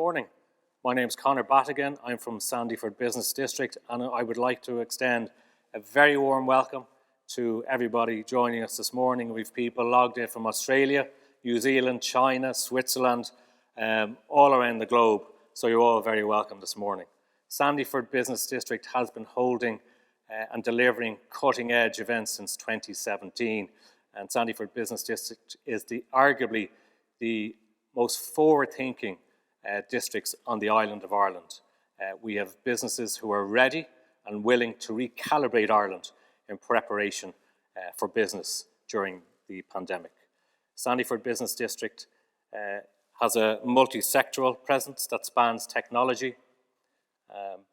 morning. My name is Conor Battigan. I'm from Sandyford Business District, and I would like to extend a very warm welcome to everybody joining us this morning. We've people logged in from Australia, New Zealand, China, Switzerland, all around the globe. So you're all very welcome this morning. Sandyford Business District has been holding and delivering cutting-edge events since 2017. And Sandyford Business District is arguably the most forward-thinking districts on the island of Ireland. We have businesses who are ready and willing to recalibrate Ireland in preparation for business during the pandemic. Sandyford Business District has a multi-sectoral presence that spans technology,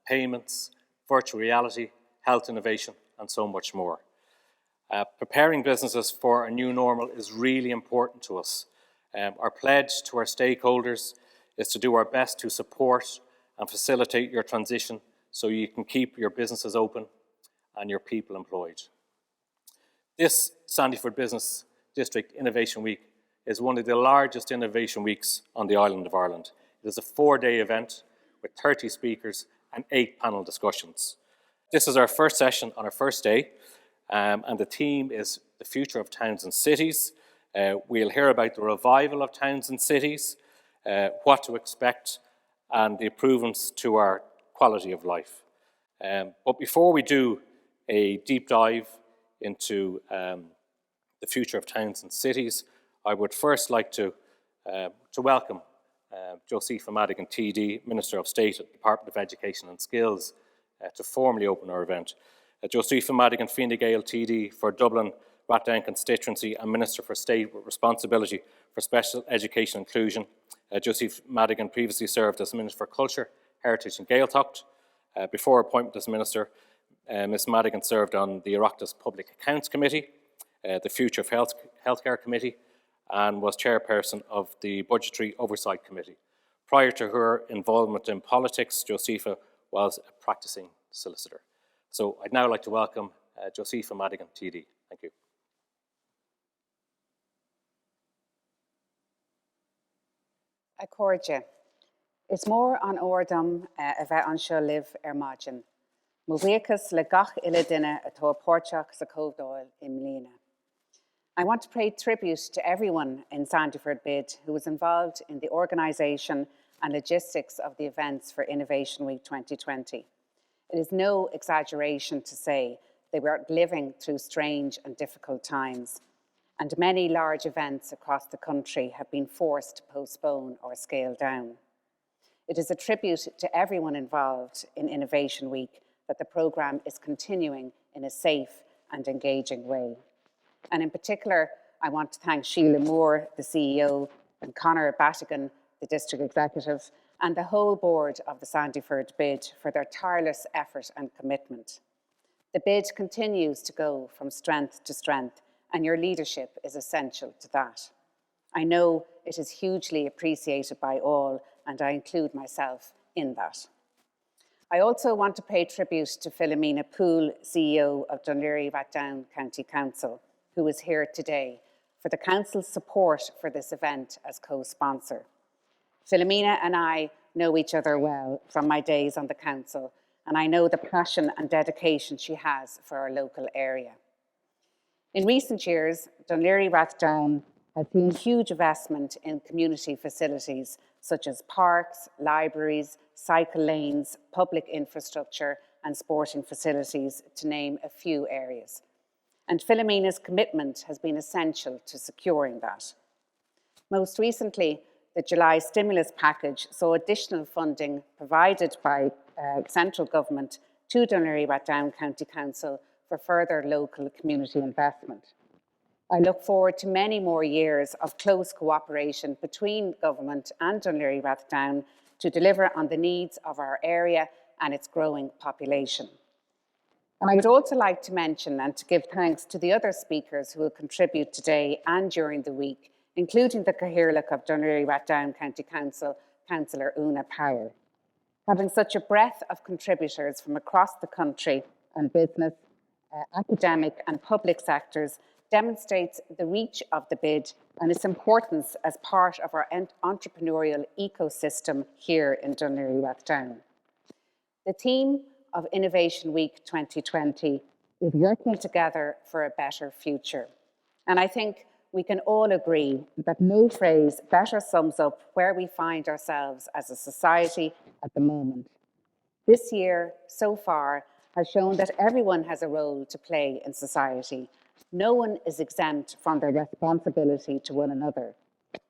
payments, virtual reality, health innovation, and so much more. Preparing businesses for a new normal is really important to us. Our pledge to our stakeholders is to do our best to support and facilitate your transition so you can keep your businesses open and your people employed. This Sandyford Business District Innovation Week is one of the largest innovation weeks on the island of Ireland. It is a 4-day event with 30 speakers and 8 panel discussions. This is our first session on our first day, and the theme is the future of towns and cities. We'll hear about the revival of towns and cities, what to expect, and the improvements to our quality of life. But before we do a deep dive into the future of towns and cities, I would first like to welcome Josepha Madigan TD, Minister of State at the Department of Education and Skills, to formally open our event. Josepha Madigan Gael TD for Dublin Rathdown constituency and Minister for State with responsibility for special education inclusion. Josepha Madigan previously served as Minister for Culture, Heritage and Gaeltacht. Before appointment as Minister, Ms Madigan served on the Oireachtas Public Accounts Committee, the Future of Healthcare Committee, and was Chairperson of the Budgetary Oversight Committee. Prior to her involvement in politics, Josepha was a practicing solicitor. So I'd now like to welcome Josepha Madigan TD. Thank you. Accordia. Is mór an ordam a bheith anseo live margin. Oireachtas le gach ile duine atá páirteach sa códáil I mbliana. I want to pay tribute to everyone in Sandyford Bid who was involved in the organisation and logistics of the events for Innovation Week 2020. It is no exaggeration to say they were living through strange and difficult times, and many large events across the country have been forced to postpone or scale down. It is a tribute to everyone involved in Innovation Week that the programme is continuing in a safe and engaging way. And in particular, I want to thank Sheila Moore, the CEO, and Conor Battigan, the District Executive, and the whole board of the Sandyford Bid for their tireless effort and commitment. The bid continues to go from strength to strength, and your leadership is essential to that. I know it is hugely appreciated by all, and I include myself in that. I also want to pay tribute to Philomena Poole, CEO of Laoghaire-Rathdown County Council, who is here today, for the Council's support for this event as co-sponsor. Philomena and I know each other well from my days on the Council, and I know the passion and dedication she has for our local area. In recent years, Laoghaire-Rathdown has seen huge investment in community facilities such as parks, libraries, cycle lanes, public infrastructure and sporting facilities, to name a few areas. And Philomena's commitment has been essential to securing that. Most recently, the July stimulus package saw additional funding provided by central government to Laoghaire-Rathdown County Council for further local community investment. I look forward to many more years of close cooperation between government and Laoghaire-Rathdown to deliver on the needs of our area and its growing population. And I would also like to mention and to give thanks to the other speakers who will contribute today and during the week, including the Cathaoirleach of Laoghaire-Rathdown County Council, Councillor Una Power. Having such a breadth of contributors from across the country and business, academic and public sectors demonstrates the reach of the bid and its importance as part of our entrepreneurial ecosystem here in Laoghaire-Rathdown. The theme of Innovation Week 2020 is working together for a better future. And I think we can all agree that no phrase better sums up where we find ourselves as a society at the moment. This year, so far, has shown that everyone has a role to play in society. No one is exempt from their responsibility to one another.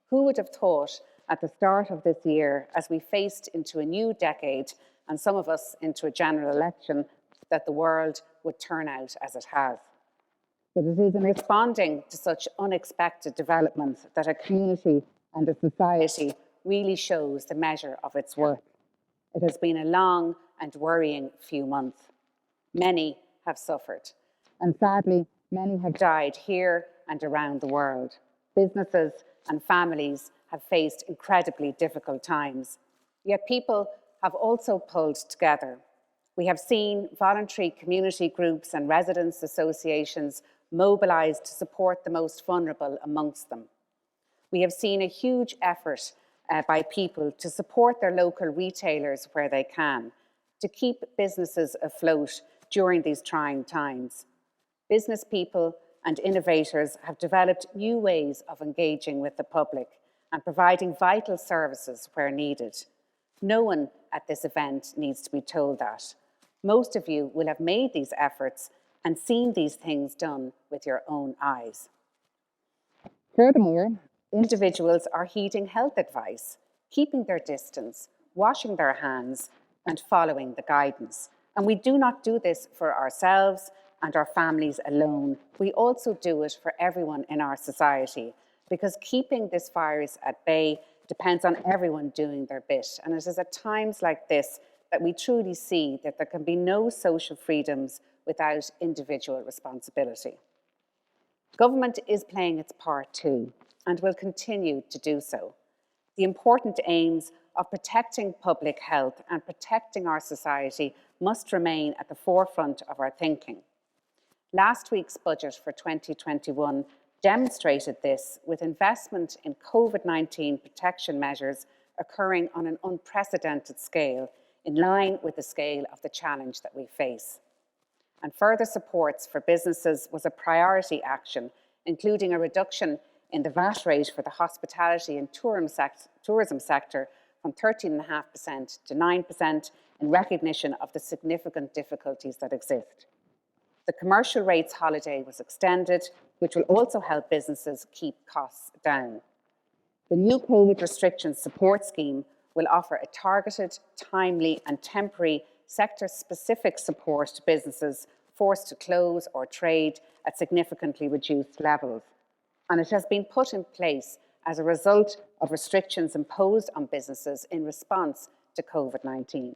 Who would have thought at the start of this year, as we faced into a new decade, and some of us into a general election, that the world would turn out as it has? But it is in responding to such unexpected developments that a community and a society really shows the measure of its worth. It has been a long and worrying few months. Many have suffered, and sadly, many have died here and around the world. Businesses and families have faced incredibly difficult times, yet people have also pulled together. We have seen voluntary community groups and residents' associations mobilised to support the most vulnerable amongst them. We have seen a huge effort by people to support their local retailers where they can, to keep businesses afloat during these trying times. Business people and innovators have developed new ways of engaging with the public and providing vital services where needed. No one at this event needs to be told that. Most of you will have made these efforts and seen these things done with your own eyes. Furthermore, individuals are heeding health advice, keeping their distance, washing their hands, and following the guidance. And we do not do this for ourselves and our families alone. We also do it for everyone in our society, because keeping this virus at bay depends on everyone doing their bit. And it is at times like this that we truly see that there can be no social freedoms without individual responsibility. Government is playing its part too, and will continue to do so. The important aims of protecting public health and protecting our society must remain at the forefront of our thinking. Last week's budget for 2021 demonstrated this, with investment in COVID-19 protection measures occurring on an unprecedented scale, in line with the scale of the challenge that we face. And further supports for businesses was a priority action, including a reduction in the VAT rate for the hospitality and tourism sector from 13.5% to 9% in recognition of the significant difficulties that exist. The commercial rates holiday was extended, which will also help businesses keep costs down. The new COVID restrictions support scheme will offer a targeted, timely and temporary sector-specific support to businesses forced to close or trade at significantly reduced levels. And it has been put in place as a result of restrictions imposed on businesses in response to COVID-19.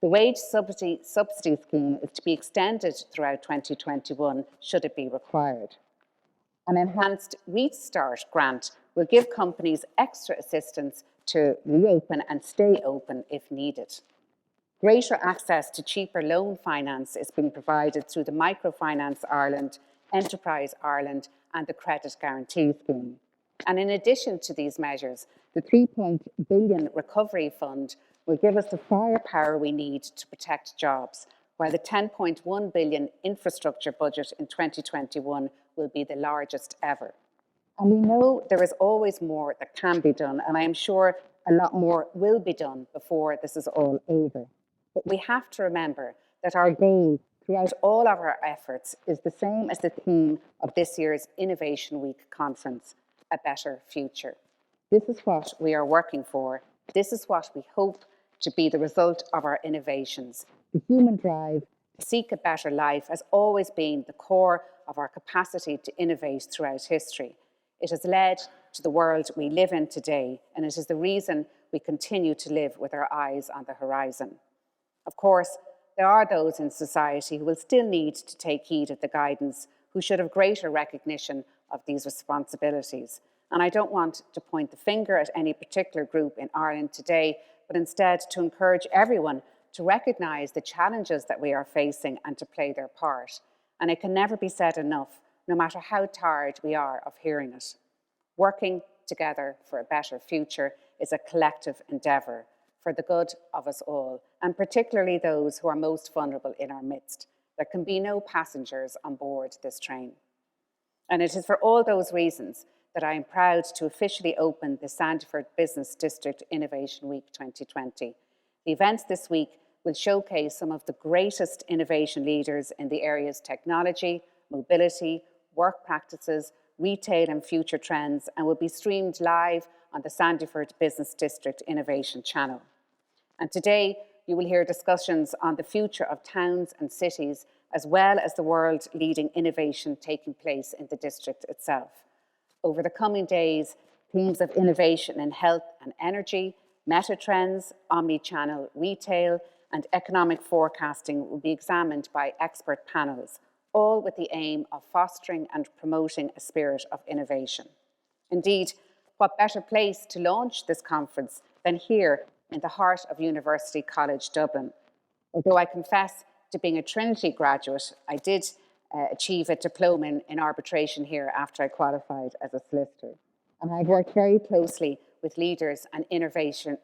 The wage subsidy scheme is to be extended throughout 2021 should it be required. An enhanced Restart grant will give companies extra assistance to reopen and stay open if needed. Greater access to cheaper loan finance is being provided through the Microfinance Ireland, Enterprise Ireland and the Credit Guarantee Scheme. And in addition to these measures, the £3 billion Recovery Fund will give us the firepower we need to protect jobs, while the £10.1 billion infrastructure budget in 2021 will be the largest ever. And we know there is always more that can be done, and I am sure a lot more will be done before this is all over. But we have to remember that our goal throughout all of our efforts is the same as the theme of this year's Innovation Week conference, a better future. This is what we are working for. This is what we hope to be the result of our innovations. The human drive to seek a better life has always been the core of our capacity to innovate throughout history. It has led to the world we live in today, and it is the reason we continue to live with our eyes on the horizon. Of course, there are those in society who will still need to take heed of the guidance, who should have greater recognition of these responsibilities. And I don't want to point the finger at any particular group in Ireland today, but instead to encourage everyone to recognise the challenges that we are facing and to play their part. And it can never be said enough, no matter how tired we are of hearing it. Working together for a better future is a collective endeavour for the good of us all, and particularly those who are most vulnerable in our midst. There can be no passengers on board this train. And it is for all those reasons that I am proud to officially open the Sandyford Business District Innovation Week 2020. The events this week will showcase some of the greatest innovation leaders in the areas technology, mobility, work practices, retail and future trends, and will be streamed live on the Sandyford Business District Innovation Channel. And today, you will hear discussions on the future of towns and cities, as well as the world-leading innovation taking place in the district itself. Over the coming days, themes of innovation in health and energy, meta trends, omni-channel retail, and economic forecasting will be examined by expert panels, all with the aim of fostering and promoting a spirit of innovation. Indeed, what better place to launch this conference than here in the heart of University College Dublin. Although I confess to being a Trinity graduate, I did achieve a diploma in arbitration here after I qualified as a solicitor. And I've worked very closely with leaders and innovators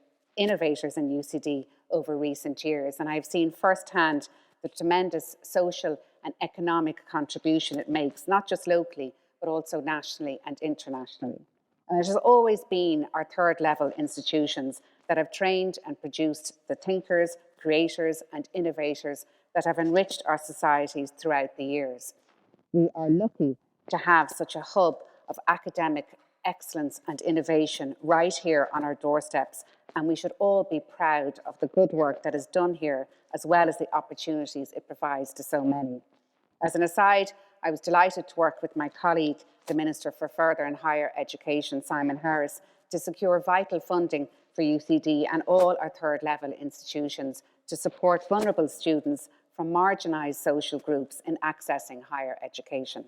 in UCD over recent years, and I've seen firsthand the tremendous social and economic contribution it makes, not just locally, but also nationally and internationally. And it has always been our third level institutions that have trained and produced the thinkers, creators and innovators that have enriched our societies throughout the years. We are lucky to have such a hub of academic excellence and innovation right here on our doorsteps, and we should all be proud of the good work that is done here, as well as the opportunities it provides to so many. As an aside, I was delighted to work with my colleague, the Minister for Further and Higher Education, Simon Harris, to secure vital funding for UCD and all our third level institutions to support vulnerable students from marginalised social groups in accessing higher education.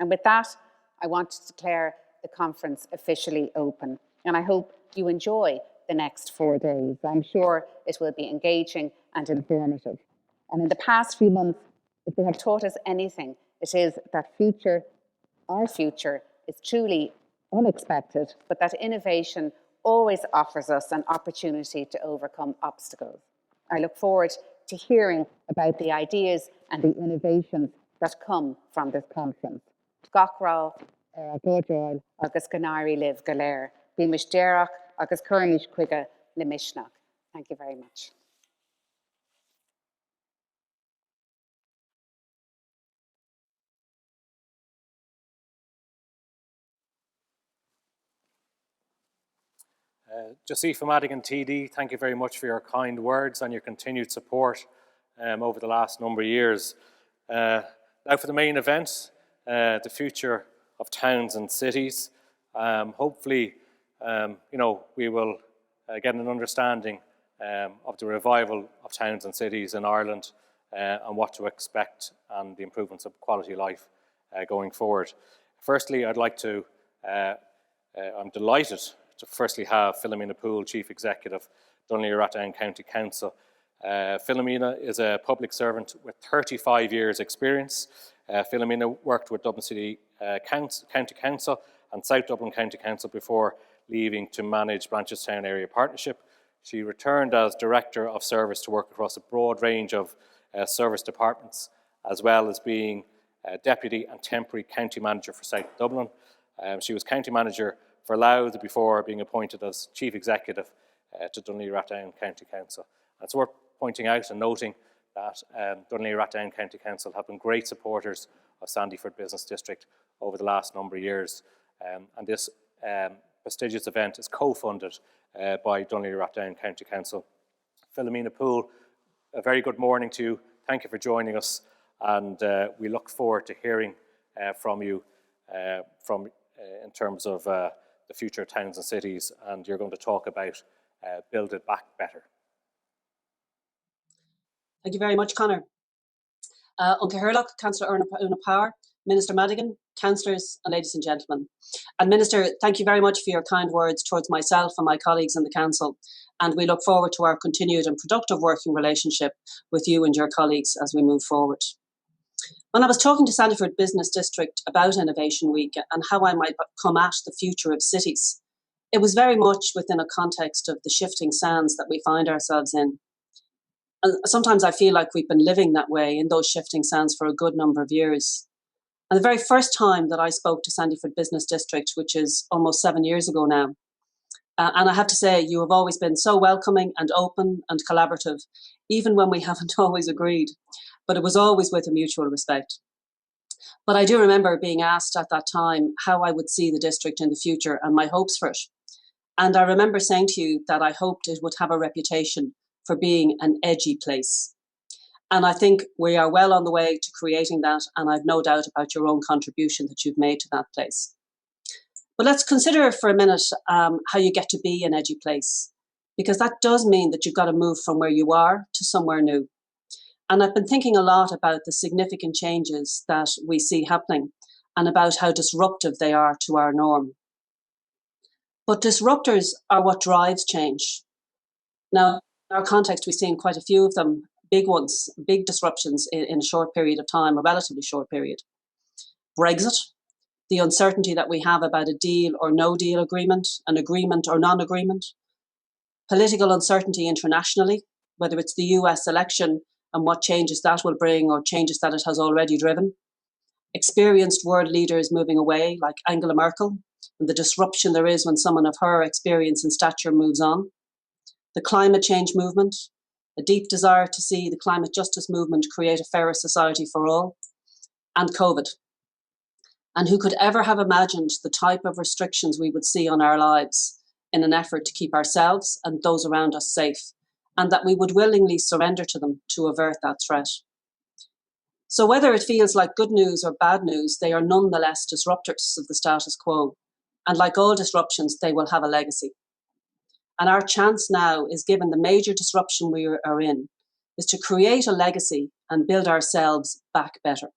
And with that, I want to declare the conference officially open, and I hope you enjoy the next 4 days. I'm sure it will be engaging and informative. And in the past few months, if they have taught us anything, it is that our future is truly unexpected, but that innovation always offers us an opportunity to overcome obstacles. I look forward to hearing about the ideas and the innovations that come from this conference. Gachrá Godráil agus Ganari live Galer, Bimish Derach agus Kermish Quiga Limishnak. Thank you very much. Josepha Madigan TD, thank you very much for your kind words and your continued support over the last number of years. Now for the main event, the future of towns and cities. Hopefully, we will get an understanding of the revival of towns and cities in Ireland and what to expect and the improvements of quality of life going forward. Firstly, I'm delighted to firstly have Philomena Poole, Chief Executive, Laoghaire-Rathdown County Council. Philomena is a public servant with 35 years experience. Philomena worked with Dublin City County Council and South Dublin County Council before leaving to manage Blanchardstown Area Partnership. She returned as Director of Service to work across a broad range of service departments, as well as being Deputy and Temporary County Manager for South Dublin. She was County Manager for Louth before being appointed as Chief Executive to Laoghaire-Rathdown County Council. And it's worth pointing out and noting that Laoghaire-Rathdown County Council have been great supporters of Sandyford Business District over the last number of years. And this prestigious event is co-funded by Laoghaire-Rathdown County Council. Philomena Poole, a very good morning to you. Thank you for joining us, and we look forward to hearing from you in terms of the future of towns and cities, and you're going to talk about Build It Back Better. Thank you very much, Conor. Uncle Herlock, Councillor Una Power, Minister Madigan, Councillors and ladies and gentlemen. And Minister, thank you very much for your kind words towards myself and my colleagues in the Council, and we look forward to our continued and productive working relationship with you and your colleagues as we move forward. When I was talking to Sandyford Business District about Innovation Week and how I might come at the future of cities, it was very much within a context of the shifting sands that we find ourselves in. And sometimes I feel like we've been living that way in those shifting sands for a good number of years. And the very first time that I spoke to Sandyford Business District, which is almost 7 years ago now, and I have to say, you have always been so welcoming and open and collaborative, even when we haven't always agreed, but it was always with a mutual respect. But I do remember being asked at that time how I would see the district in the future and my hopes for it. And I remember saying to you that I hoped it would have a reputation for being an edgy place. And I think we are well on the way to creating that, and I've no doubt about your own contribution that you've made to that place. But let's consider for a minute how you get to be an edgy place, because that does mean that you've got to move from where you are to somewhere new. And I've been thinking a lot about the significant changes that we see happening and about how disruptive they are to our norm. But disruptors are what drives change. Now, in our context, we've seen quite a few of them, big ones, big disruptions in a short period of time, a relatively short period. Brexit, the uncertainty that we have about a deal or no deal agreement, an agreement or non-agreement. Political uncertainty internationally, whether it's the US election and what changes that will bring or changes that it has already driven. Experienced world leaders moving away, like Angela Merkel, and the disruption there is when someone of her experience and stature moves on. The climate change movement, a deep desire to see the climate justice movement create a fairer society for all, and COVID. And who could ever have imagined the type of restrictions we would see on our lives in an effort to keep ourselves and those around us safe, and that we would willingly surrender to them to avert that threat. So whether it feels like good news or bad news, they are nonetheless disruptors of the status quo. And like all disruptions, they will have a legacy. And our chance now is, given the major disruption we are in, is to create a legacy and build ourselves back better.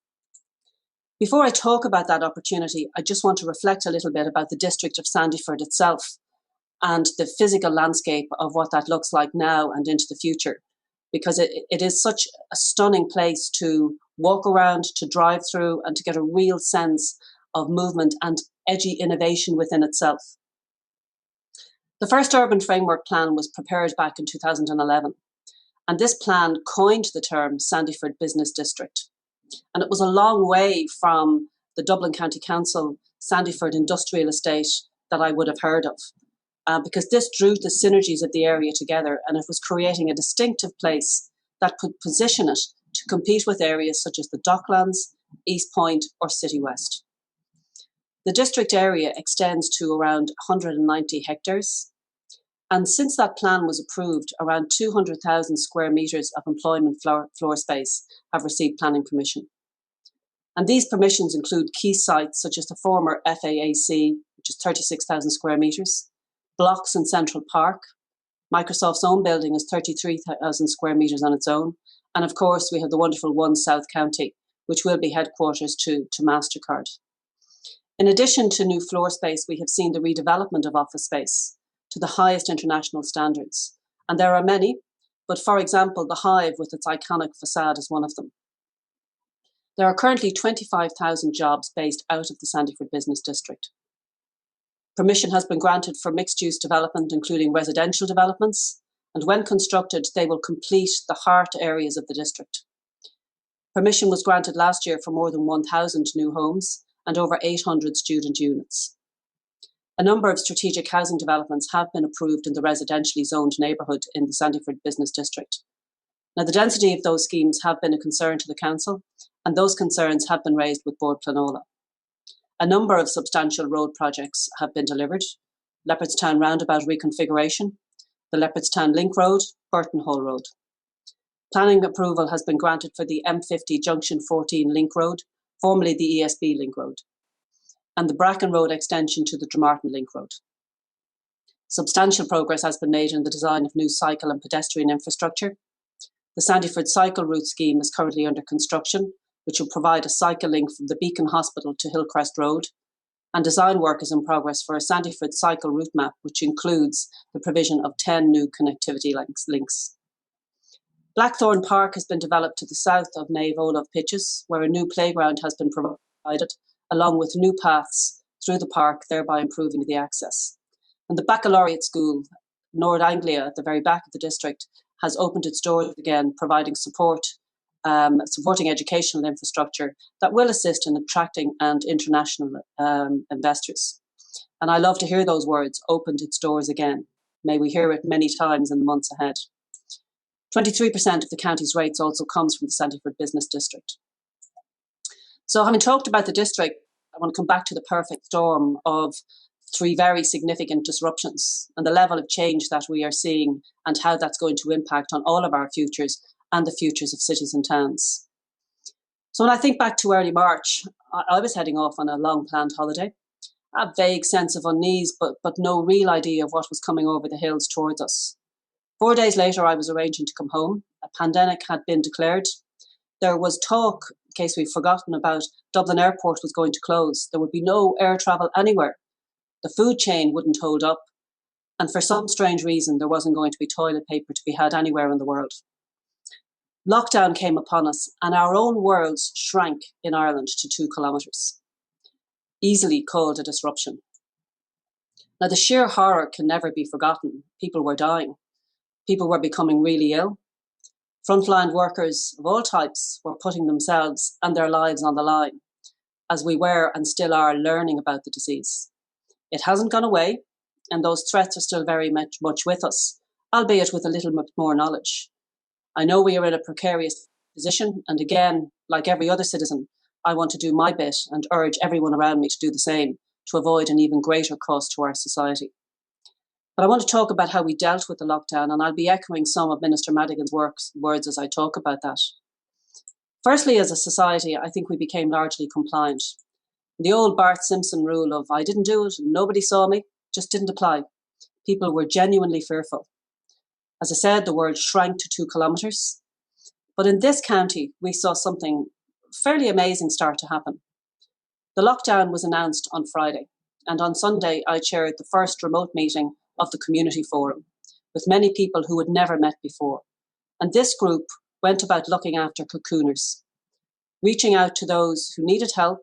Before I talk about that opportunity, I just want to reflect a little bit about the district of Sandyford itself and the physical landscape of what that looks like now and into the future, because it is such a stunning place to walk around, to drive through, and to get a real sense of movement and edgy innovation within itself. The first urban framework plan was prepared back in 2011, and this plan coined the term Sandyford Business District. And it was a long way from the Dublin County Council Sandyford Industrial Estate that I would have heard of, because this drew the synergies of the area together, and it was creating a distinctive place that could position it to compete with areas such as the Docklands, East Point or City West. The district area extends to around 190 hectares, and since that plan was approved, around 200,000 square metres of employment floor space have received planning permission. And these permissions include key sites such as the former FAAC, which is 36,000 square metres, blocks in Central Park. Microsoft's own building is 33,000 square metres on its own. And of course, we have the wonderful One South County, which will be headquarters to MasterCard. In addition to new floor space, we have seen the redevelopment of office space to the highest international standards. And there are many, but for example, the Hive with its iconic facade is one of them. There are currently 25,000 jobs based out of the Sandyford Business District. Permission has been granted for mixed-use development, including residential developments, and when constructed, they will complete the heart areas of the district. Permission was granted last year for more than 1,000 new homes and over 800 student units. A number of strategic housing developments have been approved in the residentially zoned neighbourhood in the Sandyford Business District. Now, the density of those schemes have been a concern to the council, and those concerns have been raised with Bord Pleanála. A number of substantial road projects have been delivered: Leopardstown Roundabout reconfiguration, the Leopardstown Link Road, Burton Hall Road. Planning approval has been granted for the M50 Junction 14 Link Road, formerly the ESB Link Road, and the Bracken Road extension to the Dromartin Link Road. Substantial progress has been made in the design of new cycle and pedestrian infrastructure. The Sandyford Cycle Route scheme is currently under construction, which will provide a cycle link from the Beacon Hospital to Hillcrest Road, and design work is in progress for a Sandyford cycle route map, which includes the provision of 10 new connectivity links. Blackthorn Park has been developed to the south of Nave Olaf Pitches, where a new playground has been provided, along with new paths through the park, thereby improving the access. And the baccalaureate school, Nord Anglia, at the very back of the district, has opened its doors again, providing supporting educational infrastructure that will assist in attracting and international investors. And I love to hear those words, opened its doors again. May we hear it many times in the months ahead. 23% of the county's rates also comes from the Sandyford Business District. So having talked about the district, I want to come back to the perfect storm of three very significant disruptions and the level of change that we are seeing and how that's going to impact on all of our futures and the futures of cities and towns. So when I think back to early March, I was heading off on a long planned holiday, a vague sense of unease, but no real idea of what was coming over the hills towards us. 4 days later, I was arranging to come home. A pandemic had been declared. There was talk, in case we've forgotten about, Dublin Airport was going to close. There would be no air travel anywhere. The food chain wouldn't hold up. And for some strange reason, there wasn't going to be toilet paper to be had anywhere in the world. Lockdown came upon us and our own worlds shrank in Ireland to 2 kilometres, easily called a disruption. Now, the sheer horror can never be forgotten. People were dying. People were becoming really ill. Frontline workers of all types were putting themselves and their lives on the line as we were and still are learning about the disease. It hasn't gone away, and those threats are still very much with us, albeit with a little bit more knowledge. I know we are in a precarious position, and again, like every other citizen, I want to do my bit and urge everyone around me to do the same to avoid an even greater cost to our society. But I want to talk about how we dealt with the lockdown, and I'll be echoing some of Minister Madigan's words as I talk about that. Firstly, as a society, I think we became largely compliant. The old Bart Simpson rule of I didn't do it, and nobody saw me, just didn't apply. People were genuinely fearful. As I said, the world shrank to 2 kilometres. But in this county, we saw something fairly amazing start to happen. The lockdown was announced on Friday, and on Sunday, I chaired the first remote meeting of the community forum with many people who had never met before. And this group went about looking after cocooners, reaching out to those who needed help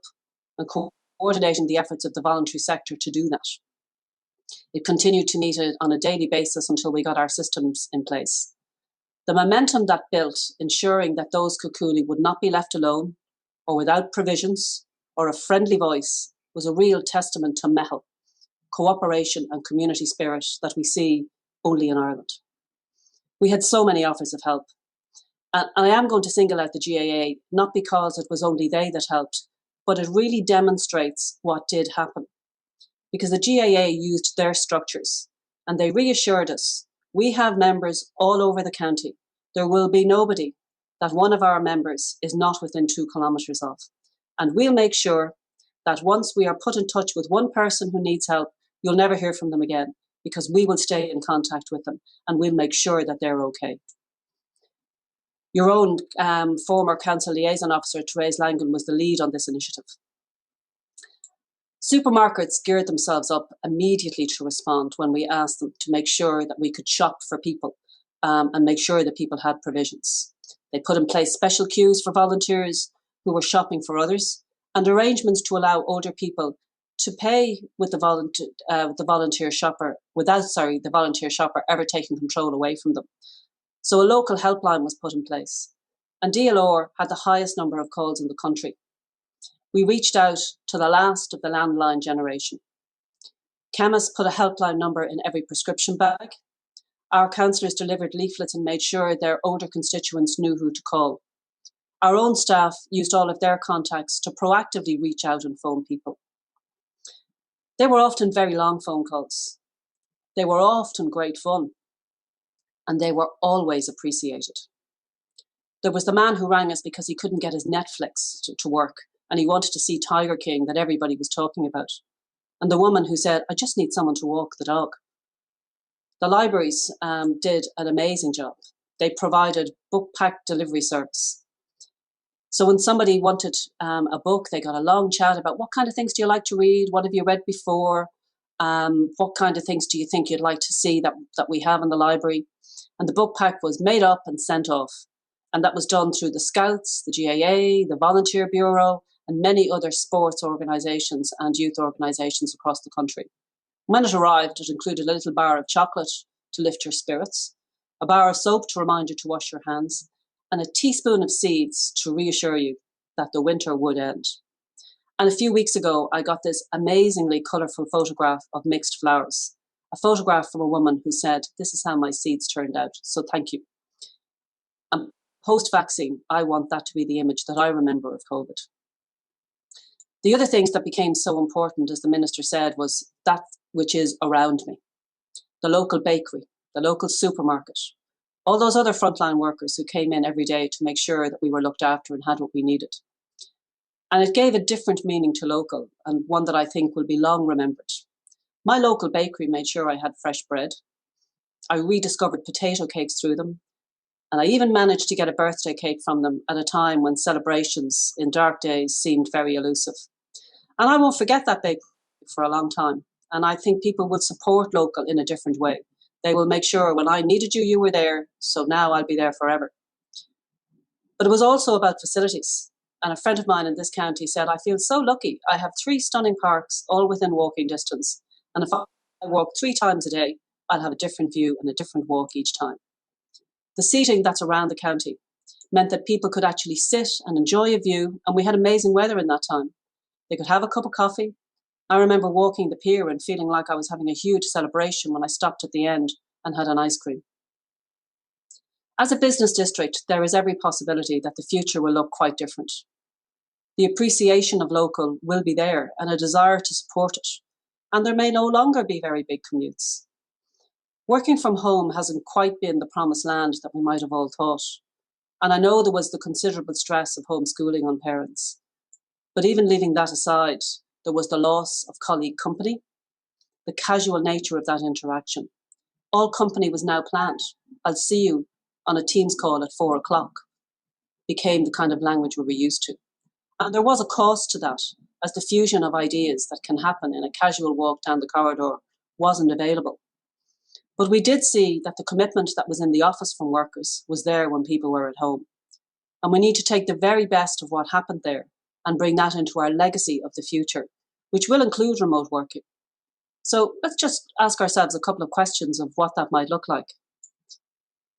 and coordinating the efforts of the voluntary sector to do that. It continued to meet on a daily basis until we got our systems in place. The momentum that built, ensuring that those cocooning would not be left alone or without provisions or a friendly voice, was a real testament to mettle, cooperation and community spirit that we see only in Ireland. We had so many offers of help. And I am going to single out the GAA, not because it was only they that helped, but it really demonstrates what did happen. Because the GAA used their structures and they reassured us, we have members all over the county. There will be nobody that one of our members is not within 2 kilometres of. And we'll make sure that once we are put in touch with one person who needs help, you'll never hear from them again, because we will stay in contact with them and we'll make sure that they're okay. Your own former council liaison officer, Therese Langan, was the lead on this initiative. Supermarkets geared themselves up immediately to respond when we asked them to make sure that we could shop for people and make sure that people had provisions. They put in place special queues for volunteers who were shopping for others and arrangements to allow older people to pay with the volunteer shopper without the volunteer shopper ever taking control away from them. So a local helpline was put in place, and DLR had the highest number of calls in the country. We reached out to the last of the landline generation. Chemists put a helpline number in every prescription bag. Our councillors delivered leaflets and made sure their older constituents knew who to call. Our own staff used all of their contacts to proactively reach out and phone people. They were often very long phone calls. They were often great fun. And they were always appreciated. There was the man who rang us because he couldn't get his Netflix to work and he wanted to see Tiger King that everybody was talking about. And the woman who said, I just need someone to walk the dog. The libraries did an amazing job. They provided book pack delivery service. So when somebody wanted a book, they got a long chat about what kind of things do you like to read? What have you read before? What kind of things do you think you'd like to see that we have in the library? And the book pack was made up and sent off. And that was done through the Scouts, the GAA, the Volunteer Bureau, and many other sports organisations and youth organisations across the country. When it arrived, it included a little bar of chocolate to lift your spirits, a bar of soap to remind you to wash your hands, and a teaspoon of seeds to reassure you that the winter would end. And a few weeks ago, I got this amazingly colourful photograph of mixed flowers, a photograph from a woman who said, "This is how my seeds turned out, so thank you." And post-vaccine, I want that to be the image that I remember of COVID. The other things that became so important, as the Minister said, was that which is around me. The local bakery, the local supermarket, all those other frontline workers who came in every day to make sure that we were looked after and had what we needed. And it gave a different meaning to local, and one that I think will be long remembered. My local bakery made sure I had fresh bread. I rediscovered potato cakes through them, and I even managed to get a birthday cake from them at a time when celebrations in dark days seemed very elusive. And I won't forget that bakery for a long time. And I think people will support local in a different way. They will make sure when I needed you, you were there. So now I'll be there forever. But it was also about facilities. And a friend of mine in this county said, "I feel so lucky. I have 3 stunning parks, all within walking distance. And if I walk 3 times a day, I'll have a different view and a different walk each time." The seating that's around the county meant that people could actually sit and enjoy a view. And we had amazing weather in that time. They could have a cup of coffee. I remember walking the pier and feeling like I was having a huge celebration when I stopped at the end and had an ice cream. As a business district, there is every possibility that the future will look quite different. The appreciation of local will be there and a desire to support it. And there may no longer be very big commutes. Working from home hasn't quite been the promised land that we might have all thought. And I know there was the considerable stress of homeschooling on parents. But even leaving that aside, there was the loss of colleague company, the casual nature of that interaction. All company was now planned. "I'll see you on a Teams call at 4 o'clock" became the kind of language we were used to. And there was a cost to that, as the fusion of ideas that can happen in a casual walk down the corridor wasn't available. But we did see that the commitment that was in the office from workers was there when people were at home. And we need to take the very best of what happened there and bring that into our legacy of the future, which will include remote working. So let's just ask ourselves a couple of questions of what that might look like.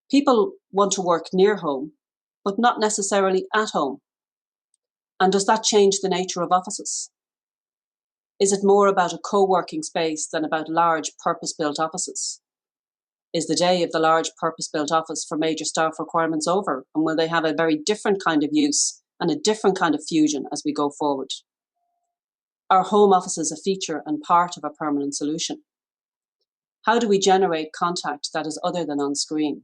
People want to work near home, but not necessarily at home. And does that change the nature of offices? Is it more about a co-working space than about large purpose-built offices? Is the day of the large purpose-built office for major staff requirements over? And will they have a very different kind of use and a different kind of fusion as we go forward? Are home offices a feature and part of a permanent solution? How do we generate contact that is other than on screen?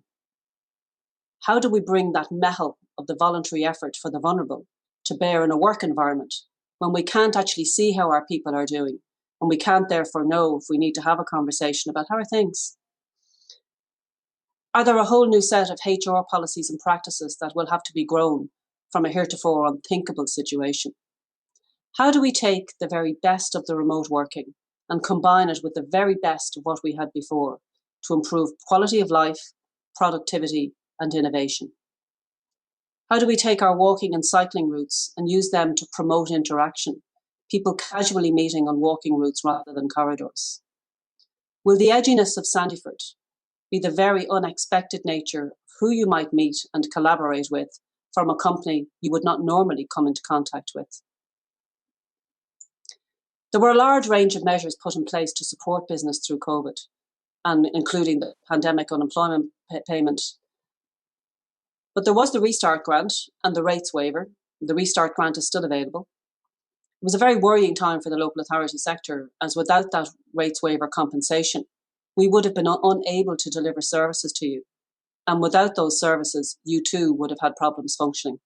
How do we bring that mettle of the voluntary effort for the vulnerable to bear in a work environment when we can't actually see how our people are doing, and we can't therefore know if we need to have a conversation about how are things? Are there a whole new set of HR policies and practices that will have to be grown from a heretofore unthinkable situation? How do we take the very best of the remote working and combine it with the very best of what we had before to improve quality of life, productivity, and innovation? How do we take our walking and cycling routes and use them to promote interaction, people casually meeting on walking routes rather than corridors? Will the edginess of Sandyford be the very unexpected nature of who you might meet and collaborate with from a company you would not normally come into contact with? There were a large range of measures put in place to support business through COVID, and including the pandemic unemployment payment. But there was the Restart Grant and the rates waiver. The Restart Grant is still available. It was a very worrying time for the local authority sector, as without that rates waiver compensation, we would have been unable to deliver services to you. And without those services, you too would have had problems functioning.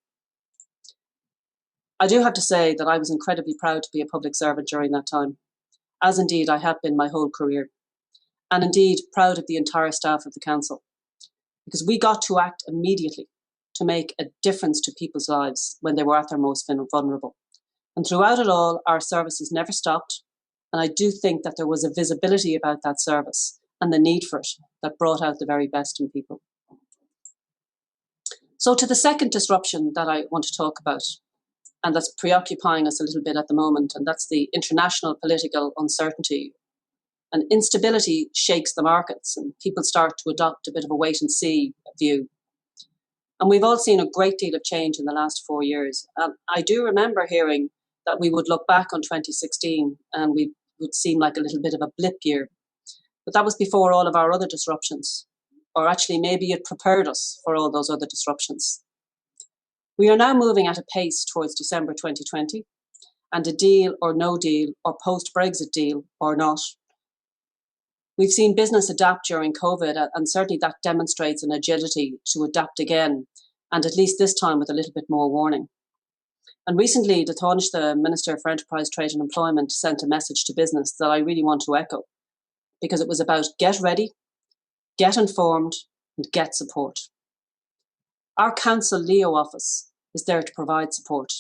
I do have to say that I was incredibly proud to be a public servant during that time, as indeed I have been my whole career, and indeed proud of the entire staff of the council, because we got to act immediately to make a difference to people's lives when they were at their most vulnerable. And throughout it all, our services never stopped, and I do think that there was a visibility about that service and the need for it that brought out the very best in people. So to the second disruption that I want to talk about, and that's preoccupying us a little bit at the moment, and that's the international political uncertainty. And instability shakes the markets, and people start to adopt a bit of a wait and see view. And we've all seen a great deal of change in the last 4 years. I do remember hearing that we would look back on 2016 and we would seem like a little bit of a blip year. But that was before all of our other disruptions, or actually maybe it prepared us for all those other disruptions. We are now moving at a pace towards December 2020, and a deal or no deal, or post-Brexit deal or not. We've seen business adapt during COVID, and certainly that demonstrates an agility to adapt again, and at least this time with a little bit more warning. And recently, the Taoiseach, the Minister for Enterprise, Trade and Employment, sent a message to business that I really want to echo, because it was about get ready, get informed, and get support. Our Council Leo office is there to provide support.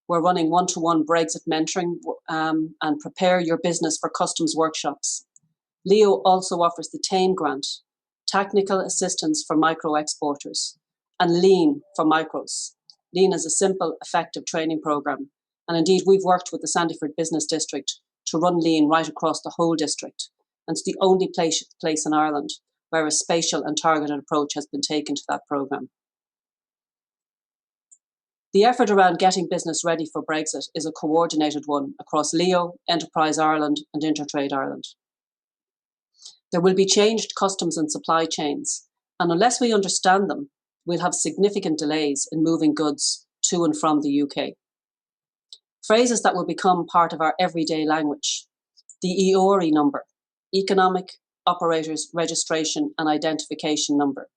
We're running one-to-one Brexit mentoring and prepare your business for customs workshops. Leo also offers the TAME grant, technical assistance for micro exporters, and Lean for micros. Lean is a simple, effective training programme. And indeed, we've worked with the Sandyford Business District to run Lean right across the whole district. And it's the only place in Ireland where a spatial and targeted approach has been taken to that programme. The effort around getting business ready for Brexit is a coordinated one across Leo, Enterprise Ireland and Intertrade Ireland. There will be changed customs and supply chains, and unless we understand them, we'll have significant delays in moving goods to and from the UK. Phrases that will become part of our everyday language: the EORI number, Economic Operators Registration and Identification Number,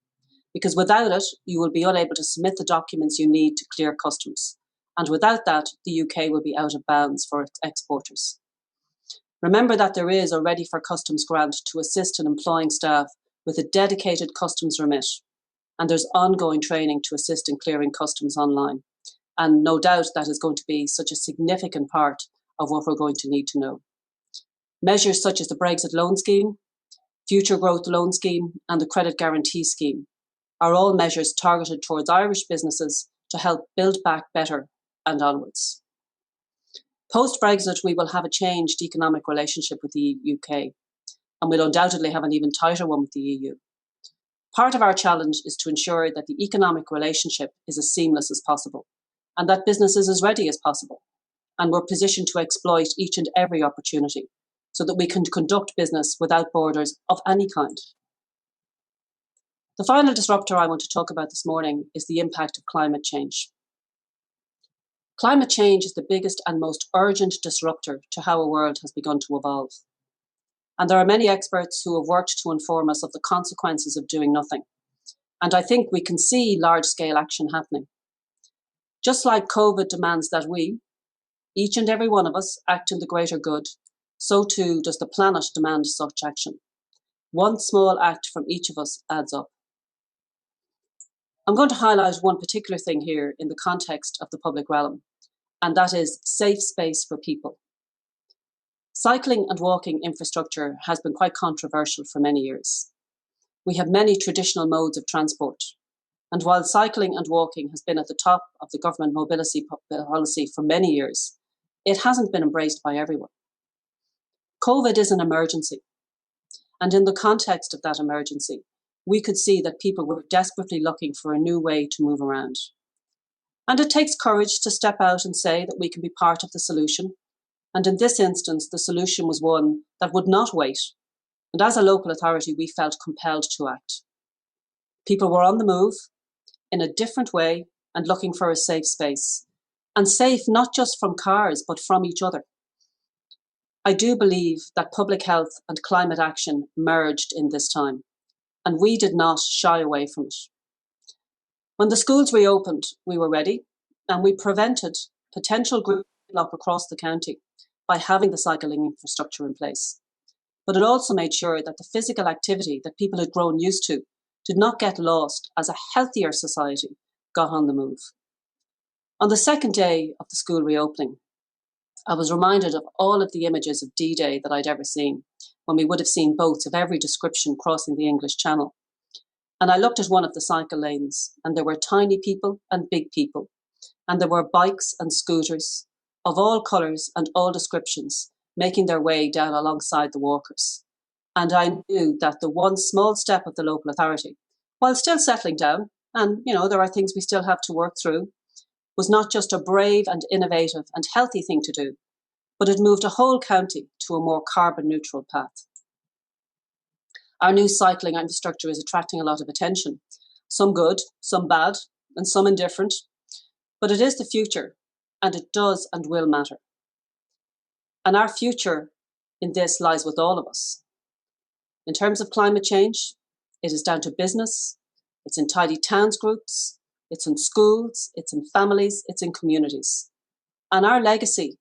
because without it, you will be unable to submit the documents you need to clear customs. And without that, the UK will be out of bounds for its exporters. Remember that there is a Ready for Customs grant to assist in employing staff with a dedicated customs remit, and there's ongoing training to assist in clearing customs online. And no doubt that is going to be such a significant part of what we're going to need to know. Measures such as the Brexit Loan Scheme, Future Growth Loan Scheme, and the Credit Guarantee Scheme are all measures targeted towards Irish businesses to help build back better and onwards. Post-Brexit, we will have a changed economic relationship with the UK, and we'll undoubtedly have an even tighter one with the EU. Part of our challenge is to ensure that the economic relationship is as seamless as possible, and that business is as ready as possible, and we're positioned to exploit each and every opportunity so that we can conduct business without borders of any kind. The final disruptor I want to talk about this morning is the impact of climate change. Climate change is the biggest and most urgent disruptor to how a world has begun to evolve. And there are many experts who have worked to inform us of the consequences of doing nothing. And I think we can see large-scale action happening. Just like COVID demands that we, each and every one of us, act in the greater good, so too does the planet demand such action. One small act from each of us adds up. I'm going to highlight one particular thing here in the context of the public realm, and that is safe space for people. Cycling and walking infrastructure has been quite controversial for many years. We have many traditional modes of transport, and while cycling and walking has been at the top of the government mobility policy for many years, it hasn't been embraced by everyone. COVID is an emergency, and in the context of that emergency, we could see that people were desperately looking for a new way to move around. And it takes courage to step out and say that we can be part of the solution. And in this instance, the solution was one that would not wait. And as a local authority, we felt compelled to act. People were on the move in a different way and looking for a safe space. And safe not just from cars, but from each other. I do believe that public health and climate action merged in this time, and we did not shy away from it. When the schools reopened, we were ready, and we prevented potential gridlock across the county by having the cycling infrastructure in place. But it also made sure that the physical activity that people had grown used to did not get lost as a healthier society got on the move. On the second day of the school reopening, I was reminded of all of the images of D-Day that I'd ever seen, when we would have seen boats of every description crossing the English Channel. And I looked at one of the cycle lanes, and there were tiny people and big people, and there were bikes and scooters of all colours and all descriptions making their way down alongside the walkers. And I knew that the one small step of the local authority, while still settling down, and there are things we still have to work through, was not just a brave and innovative and healthy thing to do, but it moved a whole county to a more carbon neutral path. Our new cycling infrastructure is attracting a lot of attention, some good, some bad, and some indifferent, but it is the future, and it does and will matter. And our future in this lies with all of us. In terms of climate change, it is down to business, it's in tidy towns groups, it's in schools, it's in families, it's in communities. And our legacy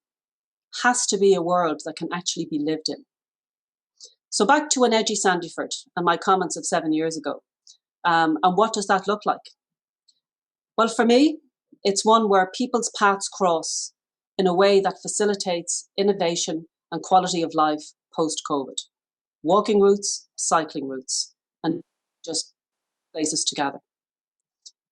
has to be a world that can actually be lived in. So back to an edgy Sandyford and my comments of 7 years ago. And what does that look like? Well, for me, it's one where people's paths cross in a way that facilitates innovation and quality of life post-COVID. Walking routes, cycling routes, and just places to gather.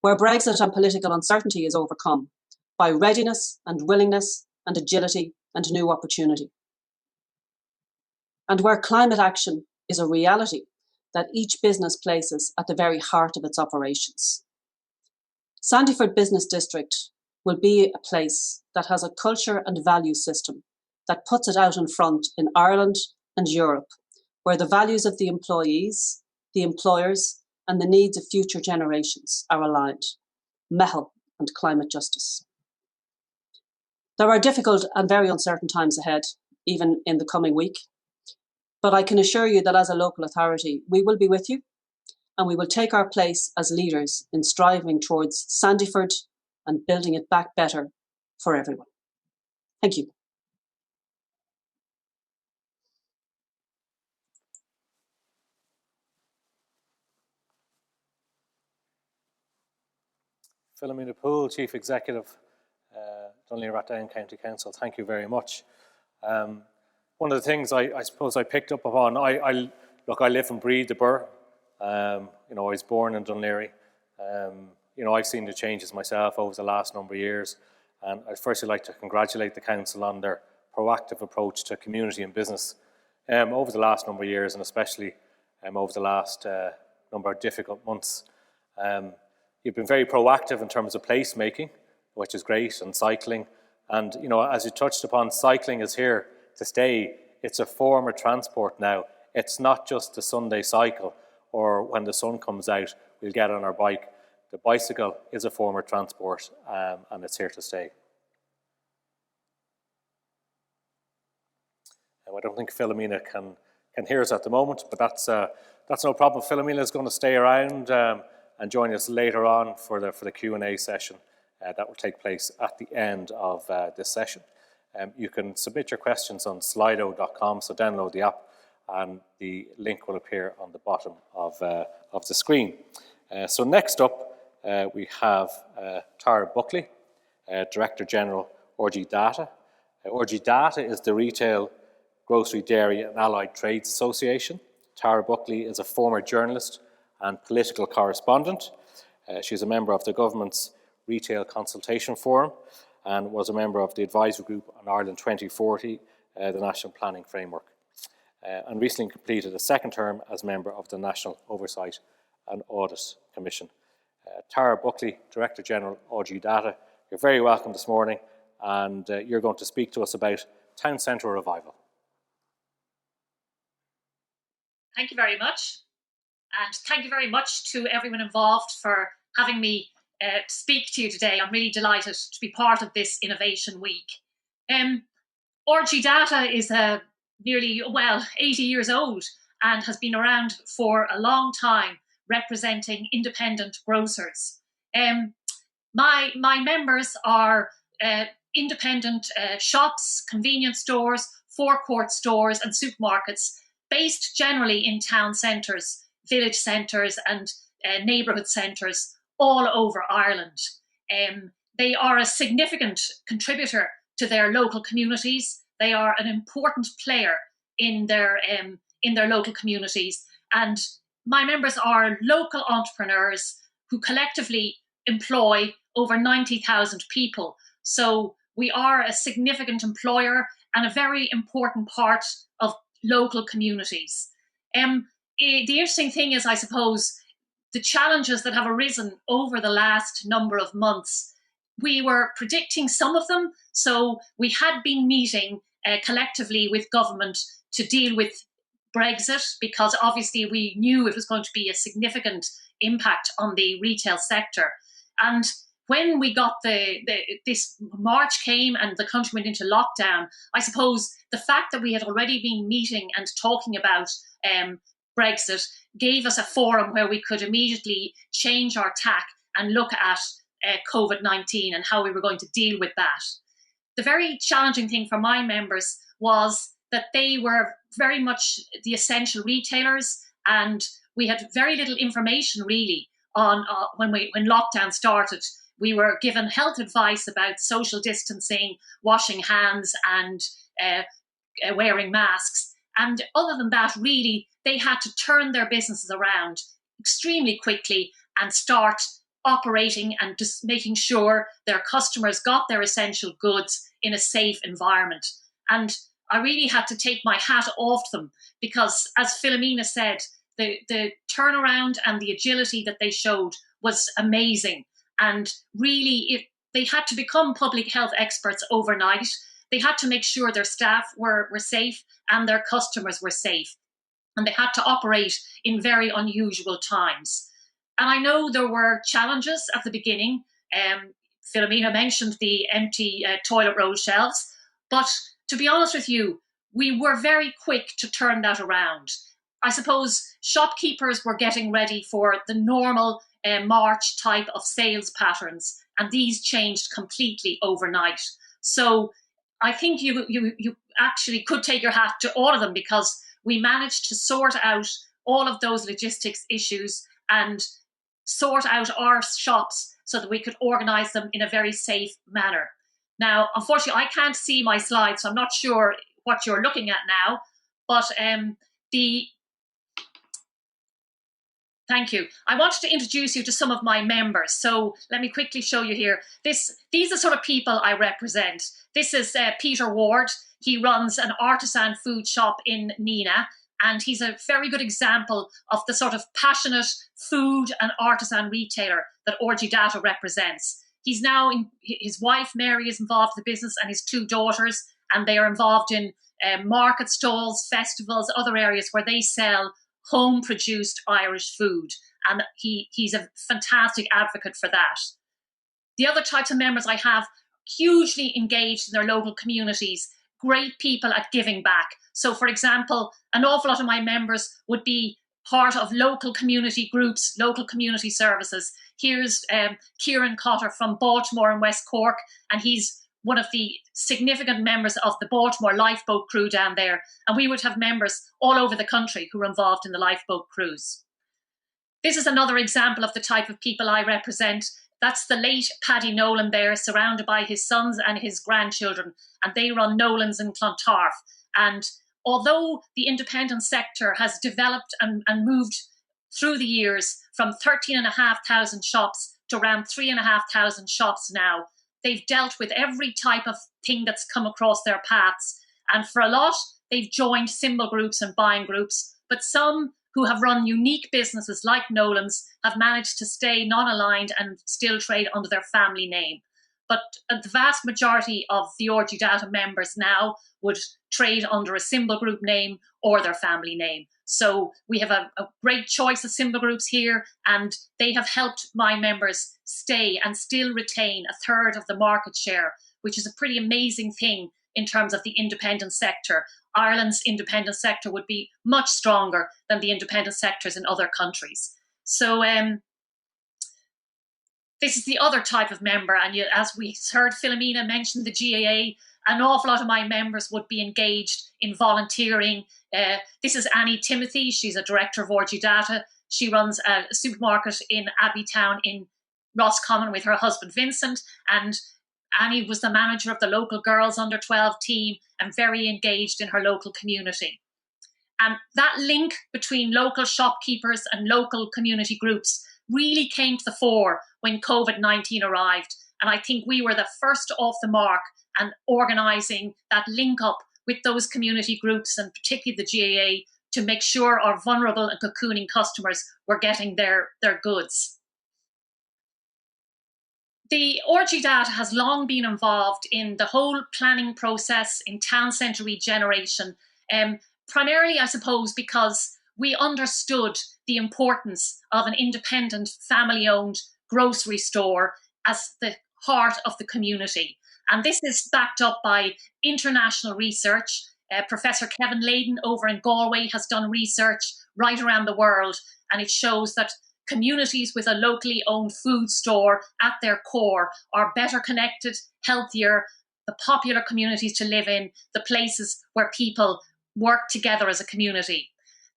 Where Brexit and political uncertainty is overcome by readiness and willingness and agility and new opportunity. And where climate action is a reality that each business places at the very heart of its operations. Sandyford Business District will be a place that has a culture and value system that puts it out in front in Ireland and Europe, where the values of the employees, the employers, and the needs of future generations are aligned. Mehel and climate justice. There are difficult and very uncertain times ahead, even in the coming week. But I can assure you that as a local authority, we will be with you, and we will take our place as leaders in striving towards Sandyford and building it back better for everyone. Thank you. Philomena Poole, Chief Executive, Laoghaire-Rathdown County Council, thank you very much. One of the things I suppose I picked up upon, I live and breathe the borough. I was born in Dunleary. I've seen the changes myself over the last number of years, and I'd firstly like to congratulate the council on their proactive approach to community and business over the last number of years, and especially over the last number of difficult months. You've been very proactive in terms of placemaking, which is great, and cycling. And, as you touched upon, cycling is here to stay. It's a form of transport now. It's not just the Sunday cycle or when the sun comes out, we'll get on our bike. The bicycle is a form of transport, and it's here to stay. I don't think Philomena can hear us at the moment, but that's no problem. Philomena is going to stay around and join us later on for the Q&A session that will take place at the end of this session. You can submit your questions on slido.com, so download the app, and the link will appear on the bottom of the screen. So next up, we have Tara Buckley, Director General, RG Data. RG Data is the Retail, Grocery, Dairy and Allied Trades Association. Tara Buckley is a former journalist and political correspondent. She's a member of the government's Retail Consultation Forum and was a member of the advisory group on Ireland 2040, the National Planning Framework, and recently completed a second term as member of the National Oversight and Audit Commission. Tara Buckley, Director General, RG Data, you're very welcome this morning, and you're going to speak to us about Town Centre Revival. Thank you very much. And thank you very much to everyone involved for having me speak to you today. I'm really delighted to be part of this Innovation Week. RG Data is nearly 80 years old and has been around for a long time representing independent grocers. My members are independent shops, convenience stores, forecourt stores and supermarkets based generally in town centres, village centres and neighbourhood centres all over Ireland. They are a significant contributor to their local communities. They are an important player in their local communities. And my members are local entrepreneurs who collectively employ over 90,000 people. So we are a significant employer and a very important part of local communities. The interesting thing is, I suppose, the challenges that have arisen over the last number of months. We were predicting some of them. So we had been meeting collectively with government to deal with Brexit, because obviously we knew it was going to be a significant impact on the retail sector. And when we got this March came and the country went into lockdown, I suppose the fact that we had already been meeting and talking about Brexit gave us a forum where we could immediately change our tack and look at COVID-19 and how we were going to deal with that. The very challenging thing for my members was that they were very much the essential retailers, and we had very little information really on when lockdown started. We were given health advice about social distancing, washing hands, and wearing masks. And other than that, really, they had to turn their businesses around extremely quickly and start operating and just making sure their customers got their essential goods in a safe environment. And I really had to take my hat off them, because, as Philomena said, the turnaround and the agility that they showed was amazing. And really, they had to become public health experts overnight. They had to make sure their staff were safe and their customers were safe. And they had to operate in very unusual times. And I know there were challenges at the beginning. Philomena mentioned the empty toilet roll shelves. But to be honest with you, we were very quick to turn that around. I suppose shopkeepers were getting ready for the normal March type of sales patterns, and these changed completely overnight. So I think you actually could take your hat to all of them, because we managed to sort out all of those logistics issues and sort out our shops so that we could organise them in a very safe manner. Now, unfortunately, I can't see my slides, so I'm not sure what you're looking at now, but thank you. I wanted to introduce you to some of my members. So let me quickly show you here. These are the sort of people I represent. This is Peter Ward. He runs an artisan food shop in Nina, and he's a very good example of the sort of passionate food and artisan retailer that Oireachtas represents. He's now, his wife Mary is involved in the business, and his two daughters, and they are involved in market stalls, festivals, other areas where they sell home-produced Irish food. And he's a fantastic advocate for that. The other types of members I have, hugely engaged in their local communities, great people at giving back. So, for example, an awful lot of my members would be part of local community groups, local community services. Here's Kieran Cotter from Baltimore and West Cork, and he's one of the significant members of the Baltimore lifeboat crew down there. And we would have members all over the country who are involved in the lifeboat crews. This is another example of the type of people I represent. That's the late Paddy Nolan there, surrounded by his sons and his grandchildren, and they run Nolan's in Clontarf. And although the independent sector has developed and moved through the years from 13,500 shops to around 3,500 shops now, they've dealt with every type of thing that's come across their paths. And for a lot, they've joined symbol groups and buying groups, but some who have run unique businesses like Nolan's have managed to stay non-aligned and still trade under their family name. But the vast majority of the Oireachtas members now would trade under a symbol group name or their family name. So we have a great choice of symbol groups here, and they have helped my members stay and still retain a third of the market share, which is a pretty amazing thing in terms of the independent sector. Ireland's independent sector would be much stronger than the independent sectors in other countries. So this is the other type of member, and as we heard Philomena mention the GAA, an awful lot of my members would be engaged in volunteering. This is Annie Timothy. She's a director of Oireachtas. She runs a supermarket in Abbeytown in Roscommon with her husband Vincent, and Annie was the manager of the local girls under 12 team and very engaged in her local community. And that link between local shopkeepers and local community groups really came to the fore when COVID-19 arrived. And I think we were the first off the mark and organising that link up with those community groups, and particularly the GAA, to make sure our vulnerable and cocooning customers were getting their goods. The RG Data has long been involved in the whole planning process in town centre regeneration, primarily, I suppose, because we understood the importance of an independent, family-owned grocery store as the heart of the community. And this is backed up by international research. Professor Kevin Layden over in Galway has done research right around the world, and it shows that communities with a locally owned food store at their core are better connected, healthier, the popular communities to live in, the places where people work together as a community.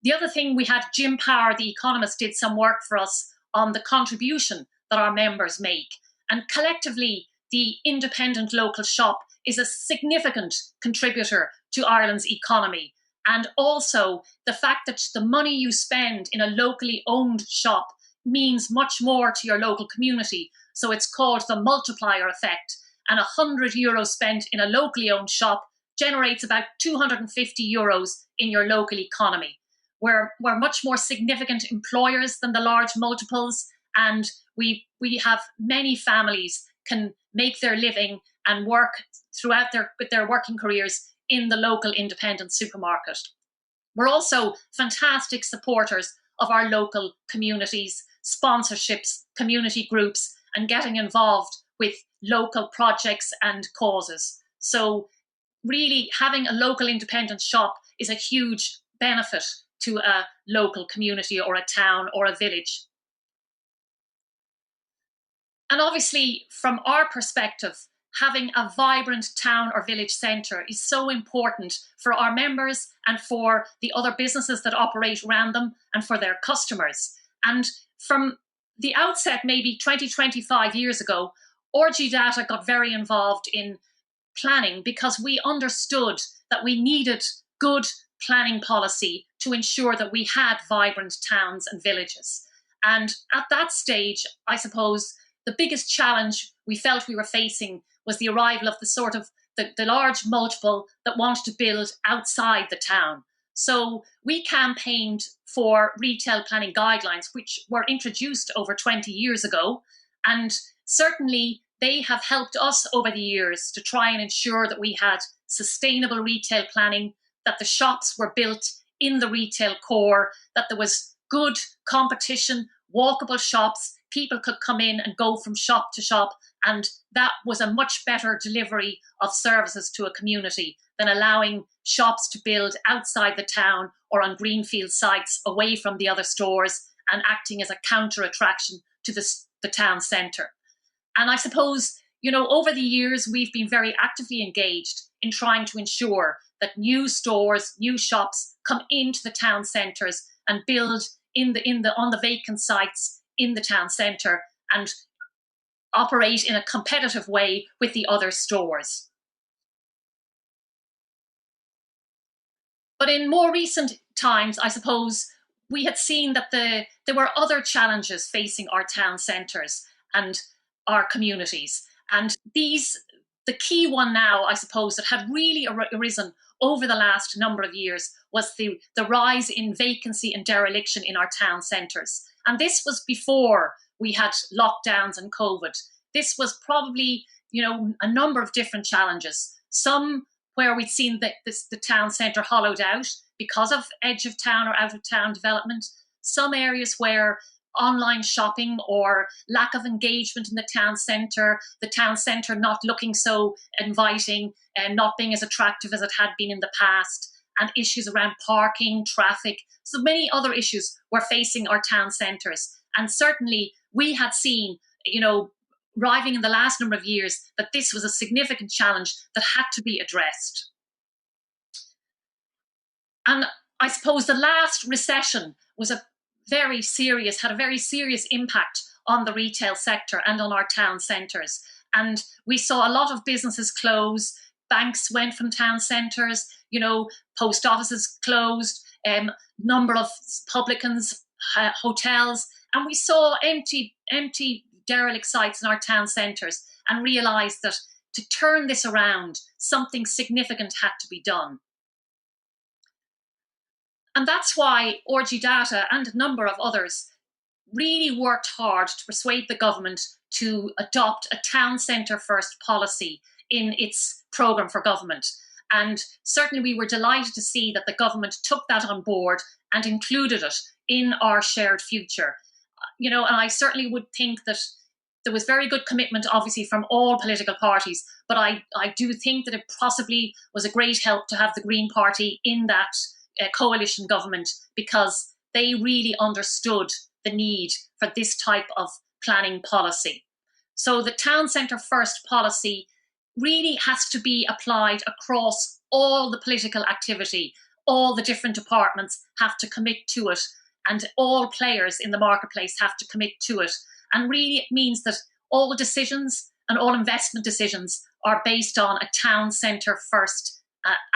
The other thing, we had Jim Power, the economist, did some work for us on the contribution that our members make. And collectively, the independent local shop is a significant contributor to Ireland's economy. And also the fact that the money you spend in a locally owned shop means much more to your local community. So it's called the multiplier effect. And €100 spent in a locally owned shop generates about €250 in your local economy. We're much more significant employers than the large multiples, and we have many families can make their living and work throughout their working careers in the local independent supermarket. We're also fantastic supporters of our local communities, sponsorships, community groups, and getting involved with local projects and causes. So really having a local independent shop is a huge benefit to a local community or a town or a village. And obviously, from our perspective, having a vibrant town or village centre is so important for our members and for the other businesses that operate around them and for their customers. And from the outset, maybe 20, 25 years ago, RG Data got very involved in planning because we understood that we needed good planning policy to ensure that we had vibrant towns and villages. And at that stage, I suppose, the biggest challenge we felt we were facing was the arrival of the large multiple that wanted to build outside the town. So we campaigned for retail planning guidelines, which were introduced over 20 years ago. And certainly they have helped us over the years to try and ensure that we had sustainable retail planning, that the shops were built in the retail core, that there was good competition, walkable shops, people could come in and go from shop to shop, and that was a much better delivery of services to a community than allowing shops to build outside the town or on greenfield sites away from the other stores and acting as a counter attraction to the town centre. And I suppose, over the years, we've been very actively engaged in trying to ensure that new stores, new shops come into the town centres and build on the vacant sites in the town centre and operate in a competitive way with the other stores. But in more recent times, I suppose, we had seen that there were other challenges facing our town centres and our communities. And the key one now, I suppose, that had really arisen over the last number of years was the rise in vacancy and dereliction in our town centres. And this was before we had lockdowns and COVID. This was probably, a number of different challenges. Some where we'd seen the town centre hollowed out because of edge of town or out of town development. Some areas where online shopping or lack of engagement in the town centre not looking so inviting and not being as attractive as it had been in the past, and issues around parking, traffic. So many other issues were facing our town centres. And certainly we had seen, arriving in the last number of years, that this was a significant challenge that had to be addressed. And I suppose the last recession was had a very serious impact on the retail sector and on our town centres. And we saw a lot of businesses close, banks went from town centres, post offices closed, number of publicans, hotels, and we saw empty derelict sites in our town centres and realised that to turn this around, something significant had to be done. And that's why RG Data and a number of others really worked hard to persuade the government to adopt a town centre first policy in its programme for government. And certainly we were delighted to see that the government took that on board and included it in our shared future. And I certainly would think that there was very good commitment, obviously, from all political parties, but I do think that it possibly was a great help to have the Green Party in that coalition government, because they really understood the need for this type of planning policy. So the town centre first policy really has to be applied across all the political activity. All the different departments have to commit to it, and all players in the marketplace have to commit to it. And really it means that all decisions and all investment decisions are based on a town centre first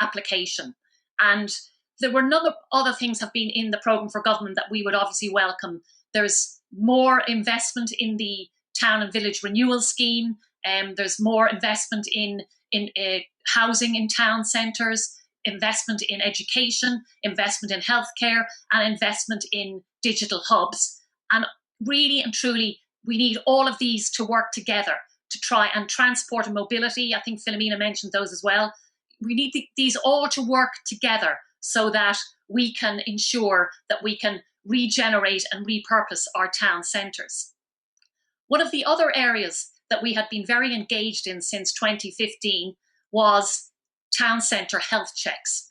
application. And there were other things have been in the programme for government that we would obviously welcome. There's more investment in the town and village renewal scheme. There's more investment in housing in town centres, investment in education, investment in healthcare, and investment in digital hubs. And really and truly, we need all of these to work together to try and transport and mobility. I think Philomena mentioned those as well. We need these all to work together so that we can ensure that we can regenerate and repurpose our town centres. One of the other areas that we had been very engaged in since 2015 was town centre health checks.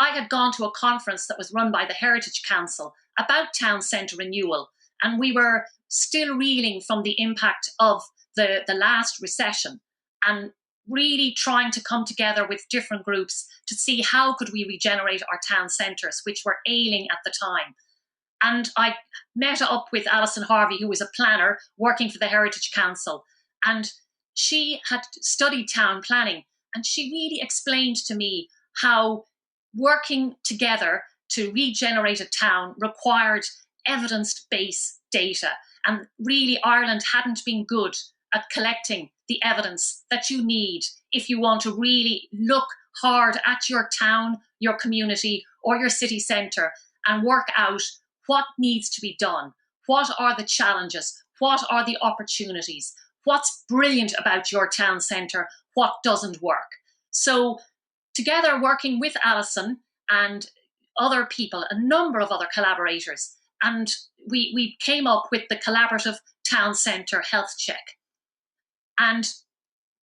I had gone to a conference that was run by the Heritage Council about town centre renewal, and we were still reeling from the impact of the last recession, and really trying to come together with different groups to see how could we regenerate our town centres, which were ailing at the time. And I met up with Alison Harvey, who was a planner working for the Heritage Council, and she had studied town planning, and she really explained to me how working together to regenerate a town required evidence-based data. And really, Ireland hadn't been good at collecting the evidence that you need if you want to really look hard at your town, your community, or your city centre and work out what needs to be done. What are the challenges? What are the opportunities? What's brilliant about your town centre? What doesn't work? So together, working with Alison and other people, a number of other collaborators, and we came up with the collaborative town centre health check. And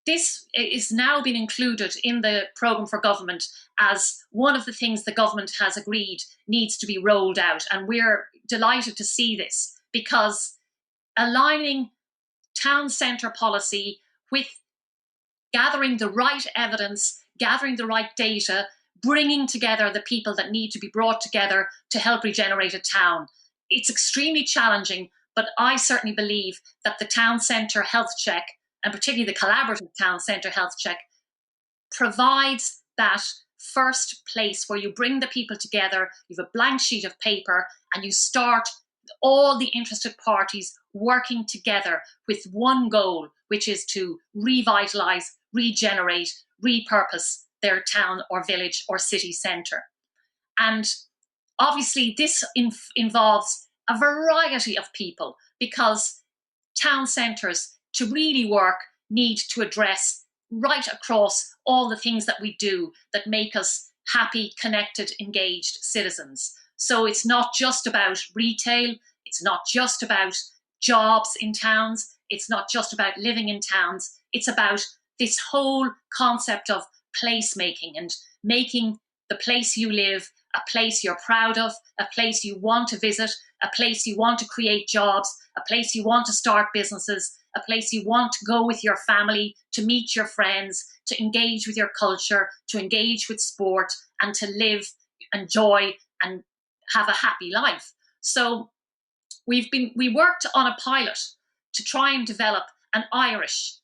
this is now been included in the programme for government as one of the things the government has agreed needs to be rolled out. And we're delighted to see this, because aligning town centre policy with gathering the right evidence, gathering the right data, bringing together the people that need to be brought together to help regenerate a town. It's extremely challenging, but I certainly believe that the town centre health check, and particularly the collaborative town centre health check, provides that first place where you bring the people together, you have a blank sheet of paper, and you start all the interested parties working together with one goal, which is to revitalise, regenerate, repurpose their town or village or city centre. And obviously this involves a variety of people, because town centres, to really work, need to address right across all the things that we do that make us happy, connected, engaged citizens. So it's not just about retail, it's not just about jobs in towns, it's not just about living in towns, it's about this whole concept of placemaking and making the place you live a place you're proud of, a place you want to visit, a place you want to create jobs, a place you want to start businesses, a place you want to go with your family, to meet your friends, to engage with your culture, to engage with sport, and to live, enjoy, and have a happy life. So we worked on a pilot to try and develop an Irish,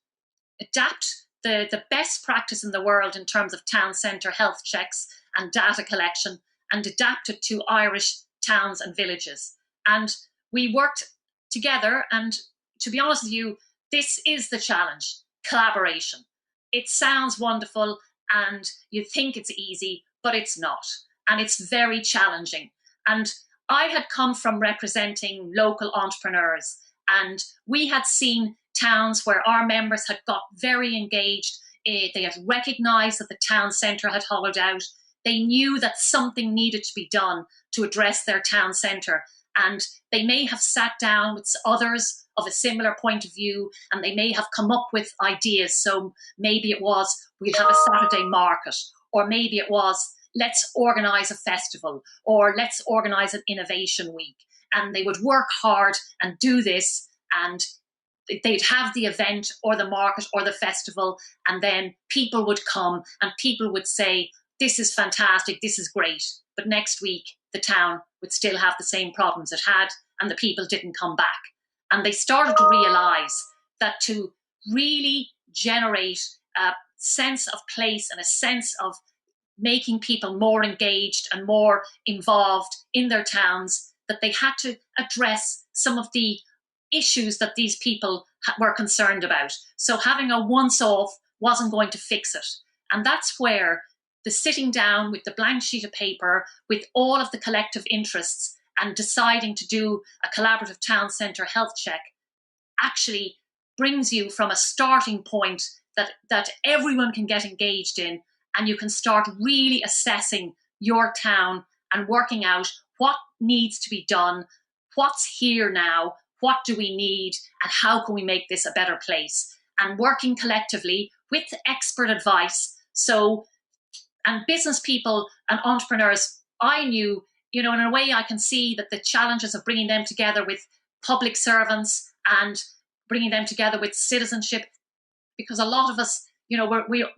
adapt the best practice in the world in terms of town centre health checks and data collection, and adapted to Irish towns and villages. And we worked together, and to be honest with you, this is the challenge: collaboration. It sounds wonderful and you think it's easy, but it's not. And it's very challenging. And I had come from representing local entrepreneurs, and we had seen towns where our members had got very engaged. They had recognised that the town centre had hollowed out. They knew that something needed to be done to address their town centre. And they may have sat down with others of a similar point of view, and they may have come up with ideas. So maybe it was, we'll have a Saturday market, or maybe it was, let's organise a festival, or let's organise an innovation week. And they would work hard and do this, and they'd have the event or the market or the festival, and then people would come and people would say, this is fantastic, this is great. But next week, the town would still have the same problems it had, and the people didn't come back. And they started to realise that to really generate a sense of place and a sense of making people more engaged and more involved in their towns, that they had to address some of the issues that these people were concerned about. So having a once-off wasn't going to fix it. And that's where the sitting down with the blank sheet of paper, with all of the collective interests, and deciding to do a collaborative town centre health check actually brings you from a starting point that everyone can get engaged in, and you can start really assessing your town and working out what needs to be done, what's here now, what do we need, and how can we make this a better place? And working collectively with expert advice. So, and business people and entrepreneurs, I knew, in a way I can see that the challenges of bringing them together with public servants and bringing them together with citizenship, because a lot of us,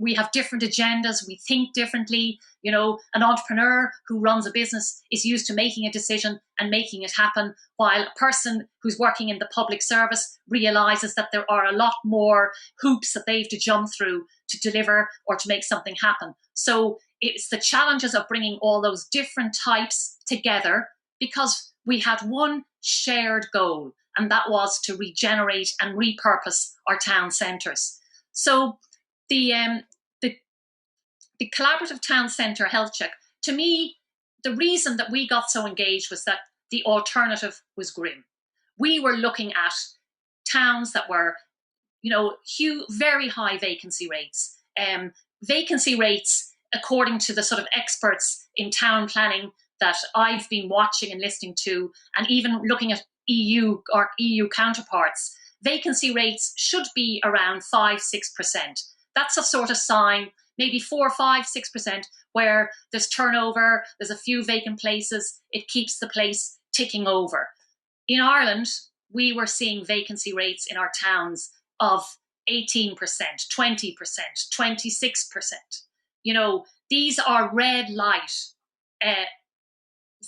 we have different agendas, we think differently. An entrepreneur who runs a business is used to making a decision and making it happen, while a person who's working in the public service realises that there are a lot more hoops that they have to jump through to deliver or to make something happen. So it's the challenges of bringing all those different types together, because we had one shared goal, and that was to regenerate and repurpose our town centres. So the collaborative town centre health check, to me, the reason that we got so engaged was that the alternative was grim. We were looking at towns that were, very high vacancy rates. Vacancy rates, according to the sort of experts in town planning that I've been watching and listening to, and even looking at EU counterparts, vacancy rates should be around 5-6%. That's a sort of sign, maybe 4, 5, 6%, where there's turnover, there's a few vacant places, it keeps the place ticking over. In Ireland, we were seeing vacancy rates in our towns of 18%, 20%, 26%. These are red light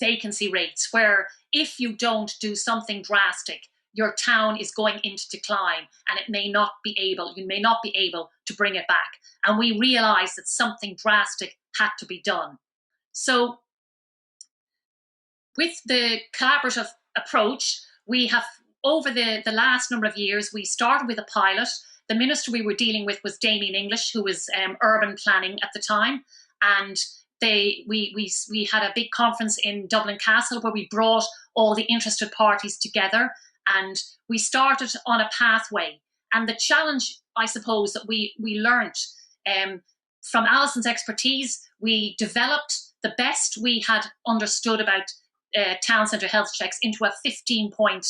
vacancy rates, where if you don't do something drastic, your town is going into decline, and you may not be able to bring it back. And we realised that something drastic had to be done. So with the collaborative approach, we have, over the last number of years, we started with a pilot. The minister we were dealing with was Damien English, who was urban planning at the time. And we had a big conference in Dublin Castle where we brought all the interested parties together, and we started on a pathway. And the challenge, I suppose, that we learnt from Alison's expertise, we developed the best we had understood about town centre health checks into a 15-point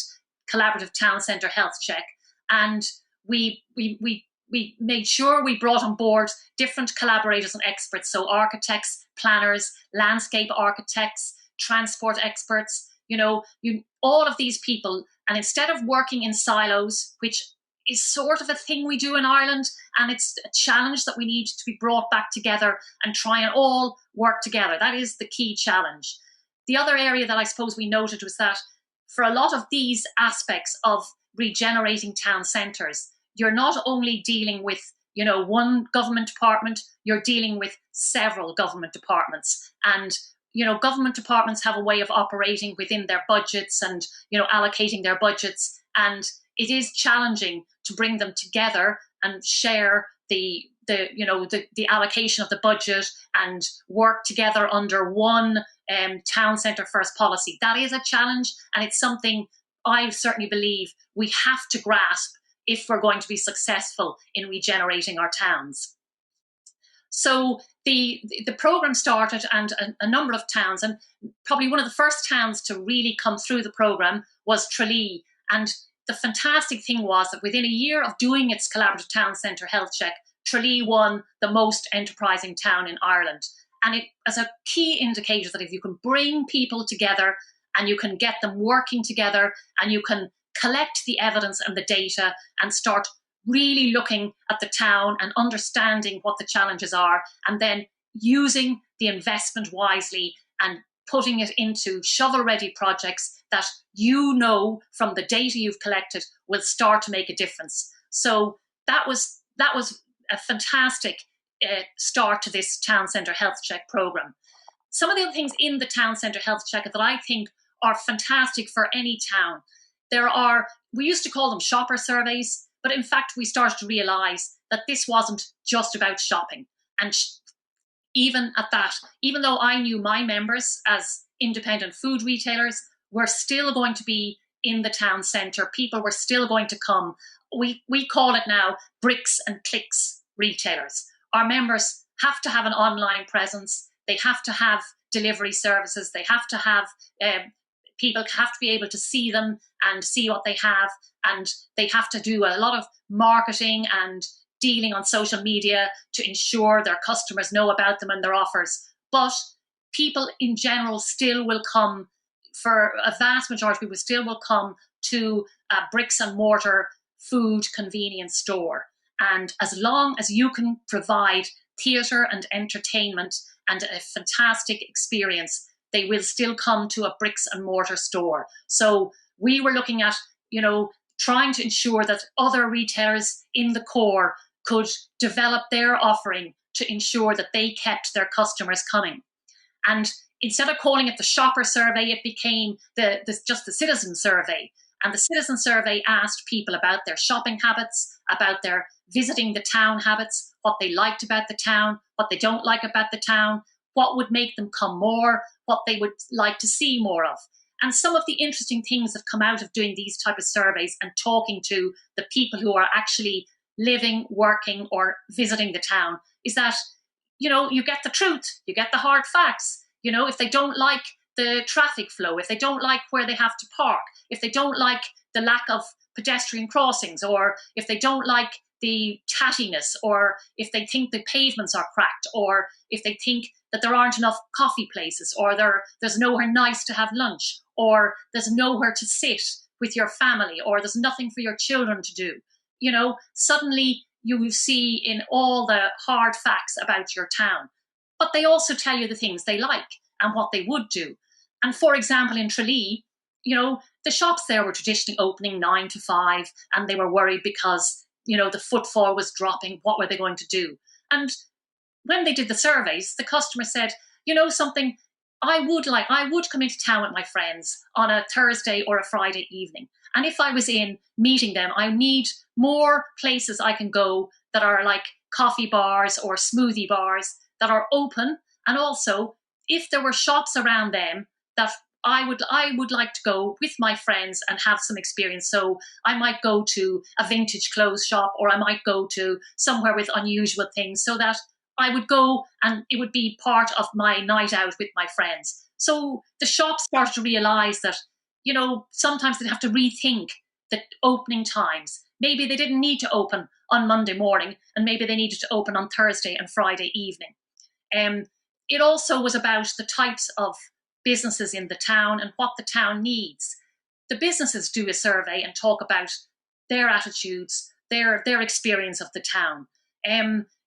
collaborative town centre health check. And we made sure we brought on board different collaborators and experts, so architects, planners, landscape architects, transport experts, all of these people. And instead of working in silos, which is sort of a thing we do in Ireland, and it's a challenge that we need to be brought back together and try and all work together. That is the key challenge. The other area that I suppose we noted was that for a lot of these aspects of regenerating town centres, you're not only dealing with, one government department, you're dealing with several government departments. And government departments have a way of operating within their budgets and, allocating their budgets. And it is challenging to bring them together and share the allocation of the budget and work together under one town centre first policy. That is a challenge, and it's something I certainly believe we have to grasp if we're going to be successful in regenerating our towns. So the programme started, and a number of towns, and probably one of the first towns to really come through the programme was Tralee. And the fantastic thing was that within a year of doing its collaborative town centre health check, Tralee won the most enterprising town in Ireland. And it as a key indicator that if you can bring people together and you can get them working together and you can collect the evidence and the data and start really looking at the town and understanding what the challenges are, and then using the investment wisely and putting it into shovel-ready projects that from the data you've collected will start to make a difference. So that was a fantastic start to this town centre health check programme. Some of the other things in the town centre health check that I think are fantastic for any town. We used to call them shopper surveys, but in fact we started to realise that this wasn't just about shopping. And even at that, even though I knew my members as independent food retailers were still going to be in the town centre, people were still going to come. We call it now bricks and clicks retailers. Our members have to have an online presence. They have to have delivery services. They have to have people have to be able to see them and see what they have. And they have to do a lot of marketing and dealing on social media to ensure their customers know about them and their offers. But people in general still will come, for a vast majority of people still will come to a bricks and mortar food convenience store. And as long as you can provide theatre and entertainment and a fantastic experience, they will still come to a bricks and mortar store. So we were looking at, trying to ensure that other retailers in the core could develop their offering to ensure that they kept their customers coming. And instead of calling it the shopper survey, it became just the citizen survey. And the citizen survey asked people about their shopping habits, about their visiting the town habits, what they liked about the town, what they don't like about the town, what would make them come more, what they would like to see more of. And some of the interesting things that come out of doing these type of surveys and talking to the people who are actually living, working, or visiting the town is that, you get the truth, you get the hard facts. If they don't like the traffic flow, if they don't like where they have to park, if they don't like the lack of pedestrian crossings, or if they don't like the tattiness, or if they think the pavements are cracked, or if they think that there aren't enough coffee places, or there's nowhere nice to have lunch, or there's nowhere to sit with your family, or there's nothing for your children to do. Suddenly you see in all the hard facts about your town. But they also tell you the things they like and what they would do. And for example, in Tralee, the shops there were traditionally opening 9 to 5, and they were worried because, the footfall was dropping. What were they going to do? And when they did the surveys, the customer said, something, I would come into town with my friends on a Thursday or a Friday evening. And if I was in meeting them, I need more places I can go that are like coffee bars or smoothie bars that are open. And also, if there were shops around them that I would like to go with my friends and have some experience. So I might go to a vintage clothes shop, or I might go to somewhere with unusual things, so that I would go and it would be part of my night out with my friends. So the shops started to realise that, sometimes they'd have to rethink the opening times. Maybe they didn't need to open on Monday morning, and maybe they needed to open on Thursday and Friday evening. It also was about the types of businesses in the town and what the town needs. The businesses do a survey and talk about their attitudes, their experience of the town.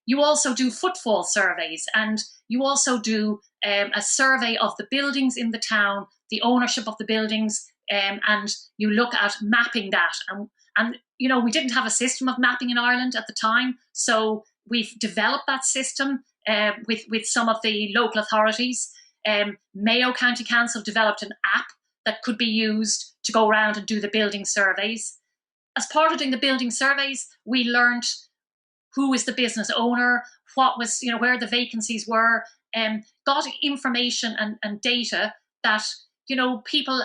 You also do footfall surveys, and you also do a survey of the buildings in the town, the ownership of the buildings, and you look at mapping that. And we didn't have a system of mapping in Ireland at the time, so we've developed that system with some of the local authorities. Mayo County Council developed an app that could be used to go around and do the building surveys. As part of doing the building surveys, we learned who is the business owner, what was, where the vacancies were, got information and data that, people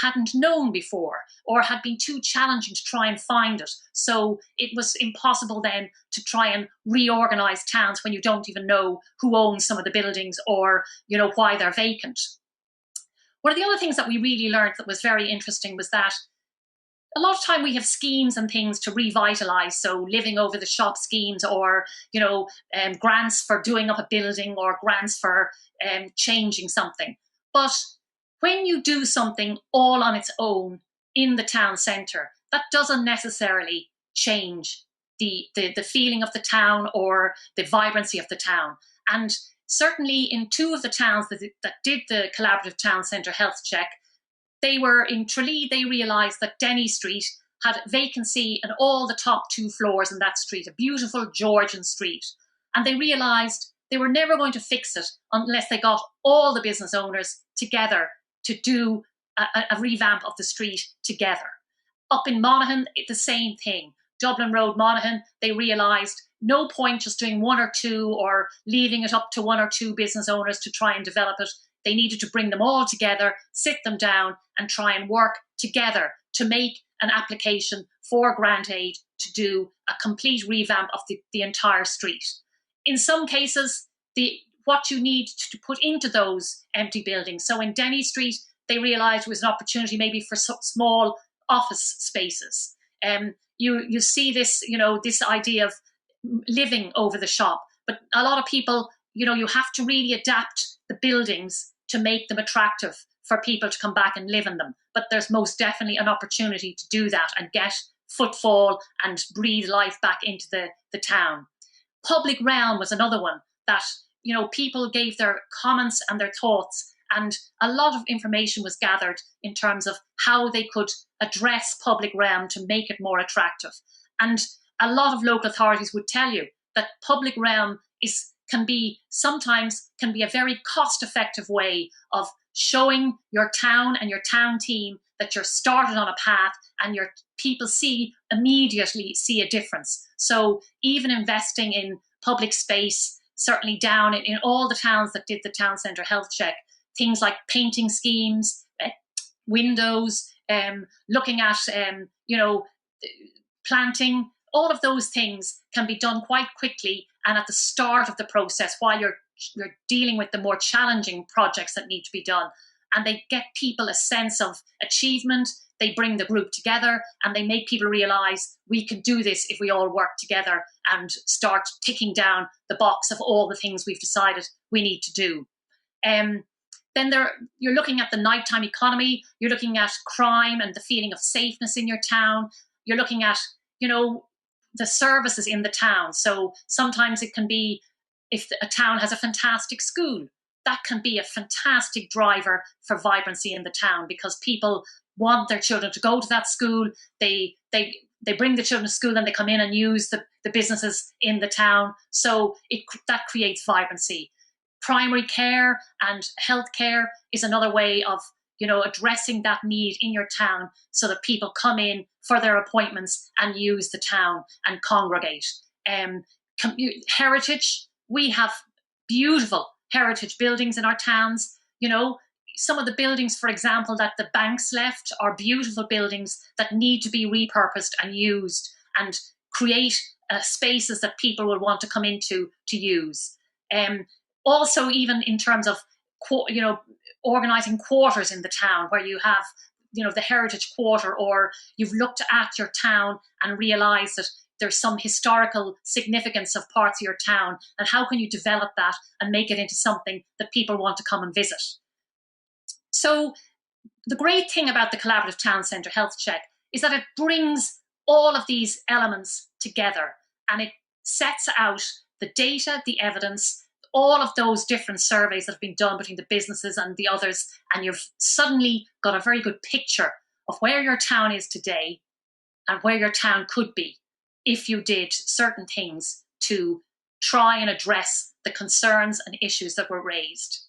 hadn't known before or had been too challenging to try and find it. So it was impossible then to try and reorganise towns when you don't even know who owns some of the buildings or, why they're vacant. One of the other things that we really learned that was very interesting was that a lot of time we have schemes and things to revitalise, so living over the shop schemes or, grants for doing up a building or grants for changing something. But when you do something all on its own in the town centre, that doesn't necessarily change the feeling of the town or the vibrancy of the town. And certainly in two of the towns that did the collaborative town centre health check, they were in Tralee. They realised that Denny Street had vacancy in all the top 2 floors in that street, a beautiful Georgian street. And they realised they were never going to fix it unless they got all the business owners together to do a revamp of the street together. Up in Monaghan, the same thing. Dublin Road, Monaghan, they realised no point just doing 1 or 2 or leaving it up to 1 or 2 business owners to try and develop it. They needed to bring them all together, sit them down and try and work together to make an application for grant aid to do a complete revamp of the entire street. In some cases, what you need to put into those empty buildings. So in Denny Street, they realised it was an opportunity maybe for small office spaces. You see this, this idea of living over the shop, but a lot of people, you have to really adapt the buildings to make them attractive for people to come back and live in them. But there's most definitely an opportunity to do that and get footfall and breathe life back into the town. Public realm was another one that, people gave their comments and their thoughts, and a lot of information was gathered in terms of how they could address public realm to make it more attractive. And a lot of local authorities would tell you that public realm can be a very cost-effective way of showing your town and your town team that you're started on a path and your people immediately see a difference. So even investing in public space, certainly down in all the towns that did the town centre health check, things like painting schemes, windows, looking at, planting, all of those things can be done quite quickly and at the start of the process while you're dealing with the more challenging projects that need to be done. And they get people a sense of achievement. They bring the group together and they make people realise we can do this if we all work together and start ticking down the box of all the things we've decided we need to do. Then you're looking at the nighttime economy. You're looking at crime and the feeling of safeness in your town. You're looking at, the services in the town. So sometimes it can be, if a town has a fantastic school, that can be a fantastic driver for vibrancy in the town because people want their children to go to that school. They bring the children to school and they come in and use the businesses in the town. So that creates vibrancy. Primary care and healthcare is another way of, addressing that need in your town so that people come in for their appointments and use the town and congregate. Heritage, we have beautiful heritage buildings in our towns. Some of the buildings, for example, that the banks left are beautiful buildings that need to be repurposed and used and create spaces that people will want to come into to use. Also, even in terms of, organising quarters in the town where you have, the heritage quarter, or you've looked at your town and realised that there's some historical significance of parts of your town, and how can you develop that and make it into something that people want to come and visit. So the great thing about the Collaborative Town Centre Health Check is that it brings all of these elements together and it sets out the data, the evidence, all of those different surveys that have been done between the businesses and the others, and you've suddenly got a very good picture of where your town is today and where your town could be if you did certain things to try and address the concerns and issues that were raised.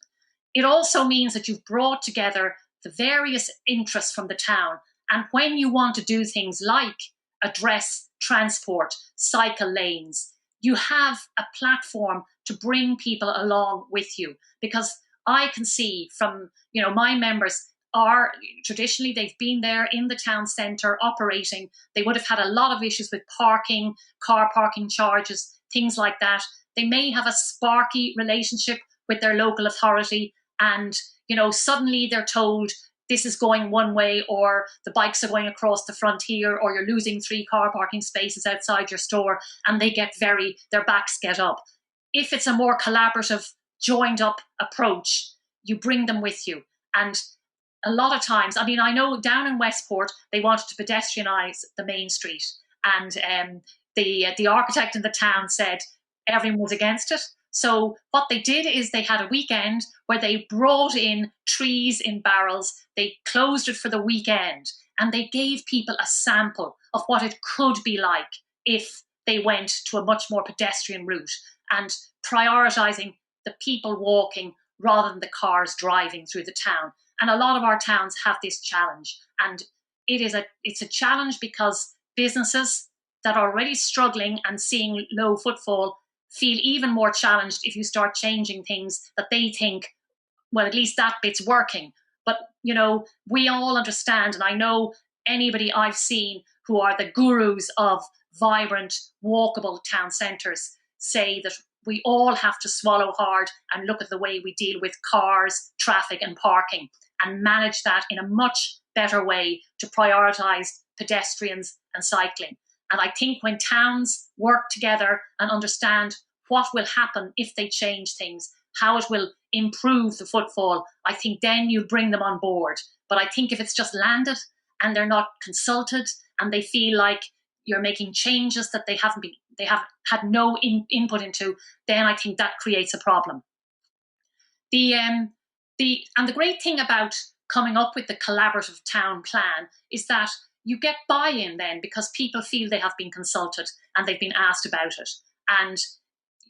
it also means that you've brought together the various interests from the town. And when you want to do things like address transport, cycle lanes, you have a platform to bring people along with you. Because I can see from, my members are traditionally, they've been there in the town centre operating. They would have had a lot of issues with parking, car parking charges, things like that. They may have a sparky relationship with their local authority, and suddenly they're told this is going one way, or the bikes are going across the frontier, or you're losing 3 car parking spaces outside your store, and their backs get up. If it's a more collaborative, joined up approach, you bring them with you. And a lot of times, I know down in Westport, they wanted to pedestrianise the main street, and the architect in the town said everyone was against it. So what they did is they had a weekend where they brought in trees in barrels, they closed it for the weekend, and they gave people a sample of what it could be like if they went to a much more pedestrian route, and prioritising the people walking rather than the cars driving through the town. And a lot of our towns have this challenge, and it's a challenge because businesses that are already struggling and seeing low footfall feel even more challenged if you start changing things that they think, well, at least that bit's working. But, we all understand, and I know anybody I've seen who are the gurus of vibrant, walkable town centres say that we all have to swallow hard and look at the way we deal with cars, traffic and parking, and manage that in a much better way to prioritise pedestrians and cycling. And I think when towns work together and understand what will happen if they change things, how it will improve the footfall, I think then you bring them on board. But I think if it's just landed and they're not consulted and they feel like you're making changes that they have had no input into, then I think that creates a problem. The great thing about coming up with the collaborative town plan is that you get buy-in then because people feel they have been consulted and they've been asked about it. And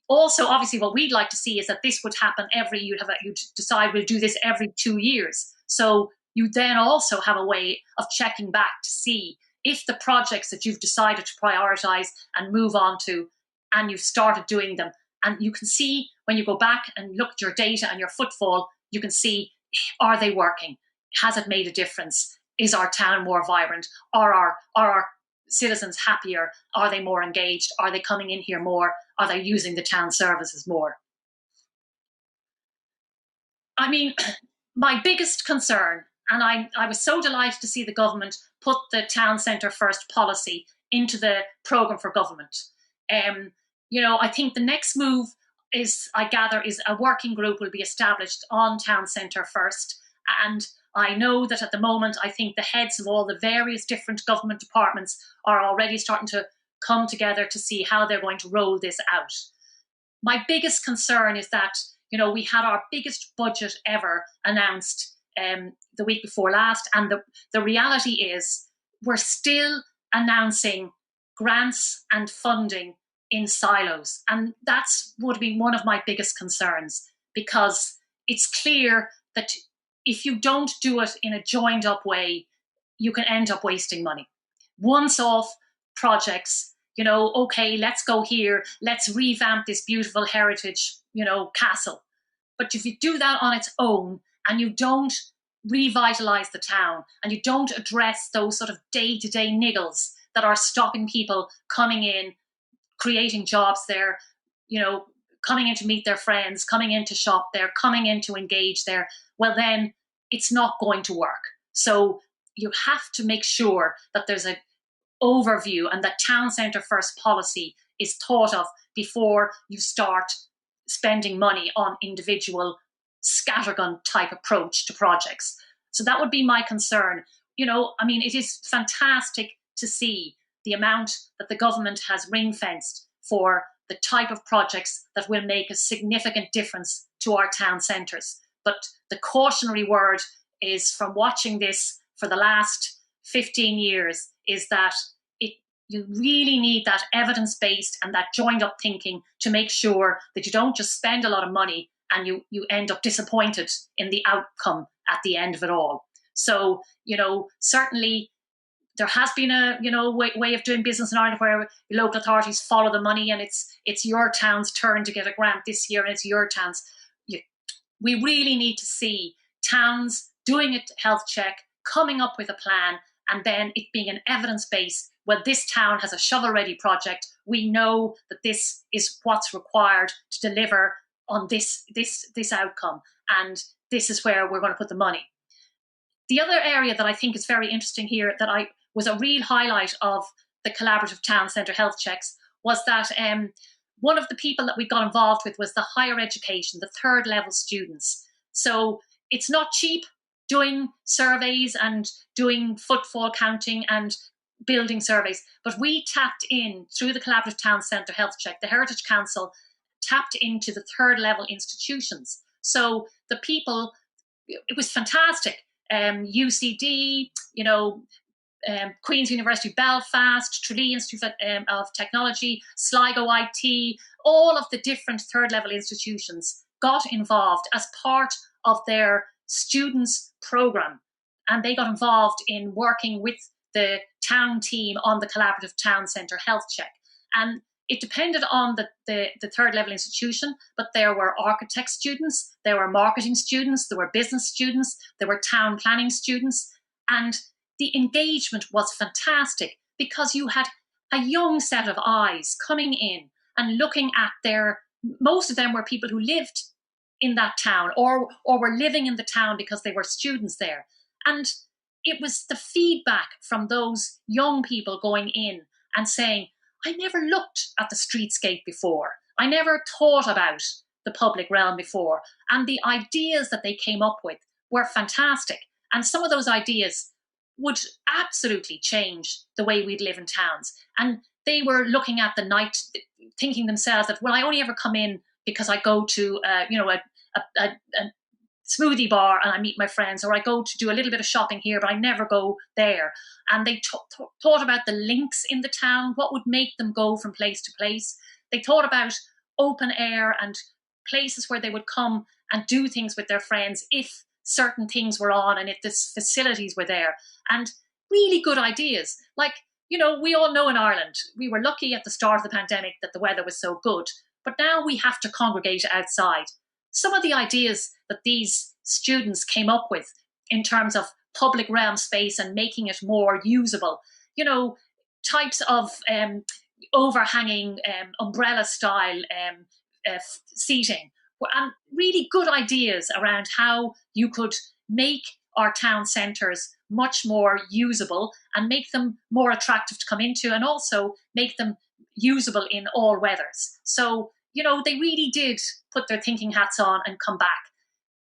also, obviously, what we'd like to see is that this would happen you'd decide we'll do this every 2 years. So you then also have a way of checking back to see if the projects that you've decided to prioritise and move on to, and you've started doing them, and you can see when you go back and look at your data and your footfall, you can see, are they working? Has it made a difference? Is our town more vibrant? Are our citizens happier? Are they more engaged? Are they coming in here more? Are they using the town services more? My biggest concern, and I was so delighted to see the government put the town centre first policy into the programme for government. I think the next move is a working group will be established on town centre first. And I know that at the moment, I think the heads of all the various different government departments are already starting to come together to see how they're going to roll this out. My biggest concern is that, we had our biggest budget ever announced the week before last. And the reality is we're still announcing grants and funding in silos. And that's would be one of my biggest concerns, because it's clear that if you don't do it in a joined up way, you can end up wasting money. Once off projects, okay, let's go here, let's revamp this beautiful heritage, castle. But if you do that on its own and you don't revitalise the town and you don't address those sort of day-to-day niggles that are stopping people coming in, creating jobs there, coming in to meet their friends, coming in to shop there, coming in to engage there, well then it's not going to work. So you have to make sure that there's an overview and that town centre first policy is thought of before you start spending money on individual scattergun type approach to projects. So that would be my concern. It is fantastic to see the amount that the government has ring-fenced for the type of projects that will make a significant difference to our town centres. But the cautionary word is, from watching this for the last 15 years, is that you really need that evidence-based and that joined-up thinking to make sure that you don't just spend a lot of money and you end up disappointed in the outcome at the end of it all. So, certainly there has been a way of doing business in Ireland where local authorities follow the money, and it's your town's turn to get a grant this year, and it's your town's. We really need to see towns doing a health check, coming up with a plan, and then it being an evidence-based. Well, this town has a shovel-ready project. We know that this is what's required to deliver on this outcome, and this is where we're going to put the money. The other area that I think is very interesting here, that was a real highlight of the collaborative town centre health checks, was that one of the people that we got involved with was the higher education, the third level students. So it's not cheap doing surveys and doing footfall counting and building surveys, but we tapped in through the collaborative town centre health check. The Heritage Council tapped into the third level institutions. So the people, it was fantastic. UCD, Queen's University Belfast, Tralee Institute of Technology, Sligo IT, all of the different third level institutions got involved as part of their students' programme. And they got involved in working with the town team on the collaborative town centre health check. And it depended on the third level institution, but there were architect students, there were marketing students, there were business students, there were town planning students, and the engagement was fantastic because you had a young set of eyes coming in and looking at most of them were people who lived in that town or were living in the town because they were students there. And it was the feedback from those young people going in and saying, I never looked at the streetscape before. I never thought about the public realm before. And the ideas that they came up with were fantastic. And some of those ideas would absolutely change the way we'd live in towns. And they were looking at the night, thinking themselves that, well, I only ever come in because I go to, a smoothie bar and I meet my friends, or I go to do a little bit of shopping here, but I never go there. And they thought about the links in the town, what would make them go from place to place. They thought about open air and places where they would come and do things with their friends if certain things were on and if the facilities were there. And really good ideas. Like, we all know in Ireland, we were lucky at the start of the pandemic that the weather was so good, but now we have to congregate outside. Some of the ideas that these students came up with in terms of public realm space and making it more usable, types of overhanging umbrella style seating, and really good ideas around how you could make our town centres much more usable and make them more attractive to come into, and also make them usable in all weathers. So, they really did put their thinking hats on and come back.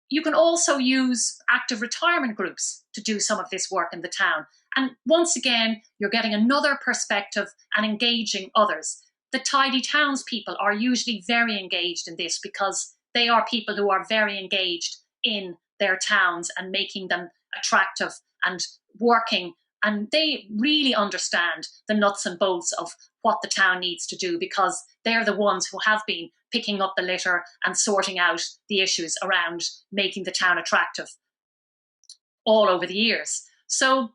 You can also use active retirement groups to do some of this work in the town. And once again, you're getting another perspective and engaging others. The tidy towns people are usually very engaged in this because they are people who are very engaged in their towns and making them attractive and working. And they really understand the nuts and bolts of what the town needs to do because they're the ones who have been picking up the litter and sorting out the issues around making the town attractive all over the years. So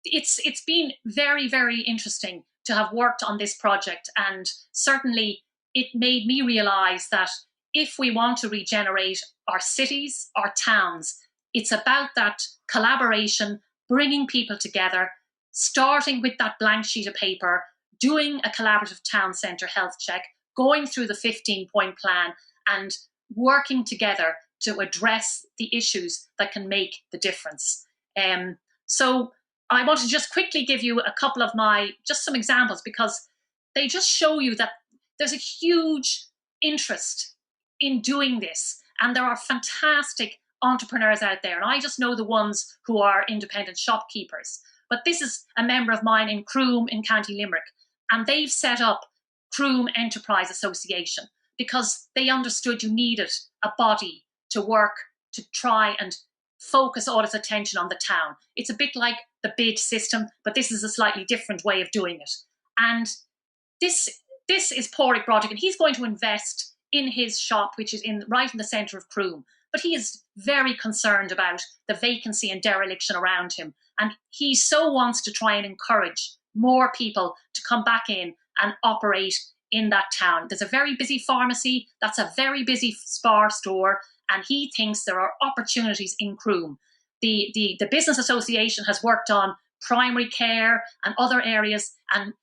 it's been very, very interesting to have worked on this project, and certainly it made me realise that if we want to regenerate our cities, our towns, it's about that collaboration, bringing people together, starting with that blank sheet of paper, doing a collaborative town centre health check, going through the 15-point plan and working together to address the issues that can make the difference. So I want to just quickly give you a couple of some examples, because they just show you that there's a huge interest in doing this, and there are fantastic entrepreneurs out there. And I just know the ones who are independent shopkeepers. But this is a member of mine in Croom in County Limerick, and they've set up Croom Enterprise Association because they understood you needed a body to work to try and focus all its attention on the town. It's a bit like the bid system, but this is a slightly different way of doing it. And this is Padraig Brodigan. He's going to invest in his shop, which is right in the centre of Croom. But he is very concerned about the vacancy and dereliction around him. And he so wants to try and encourage more people to come back in and operate in that town. There's a very busy pharmacy, that's a very busy Spar store, and he thinks there are opportunities in Croom. The Business Association has worked on primary care and other areas, and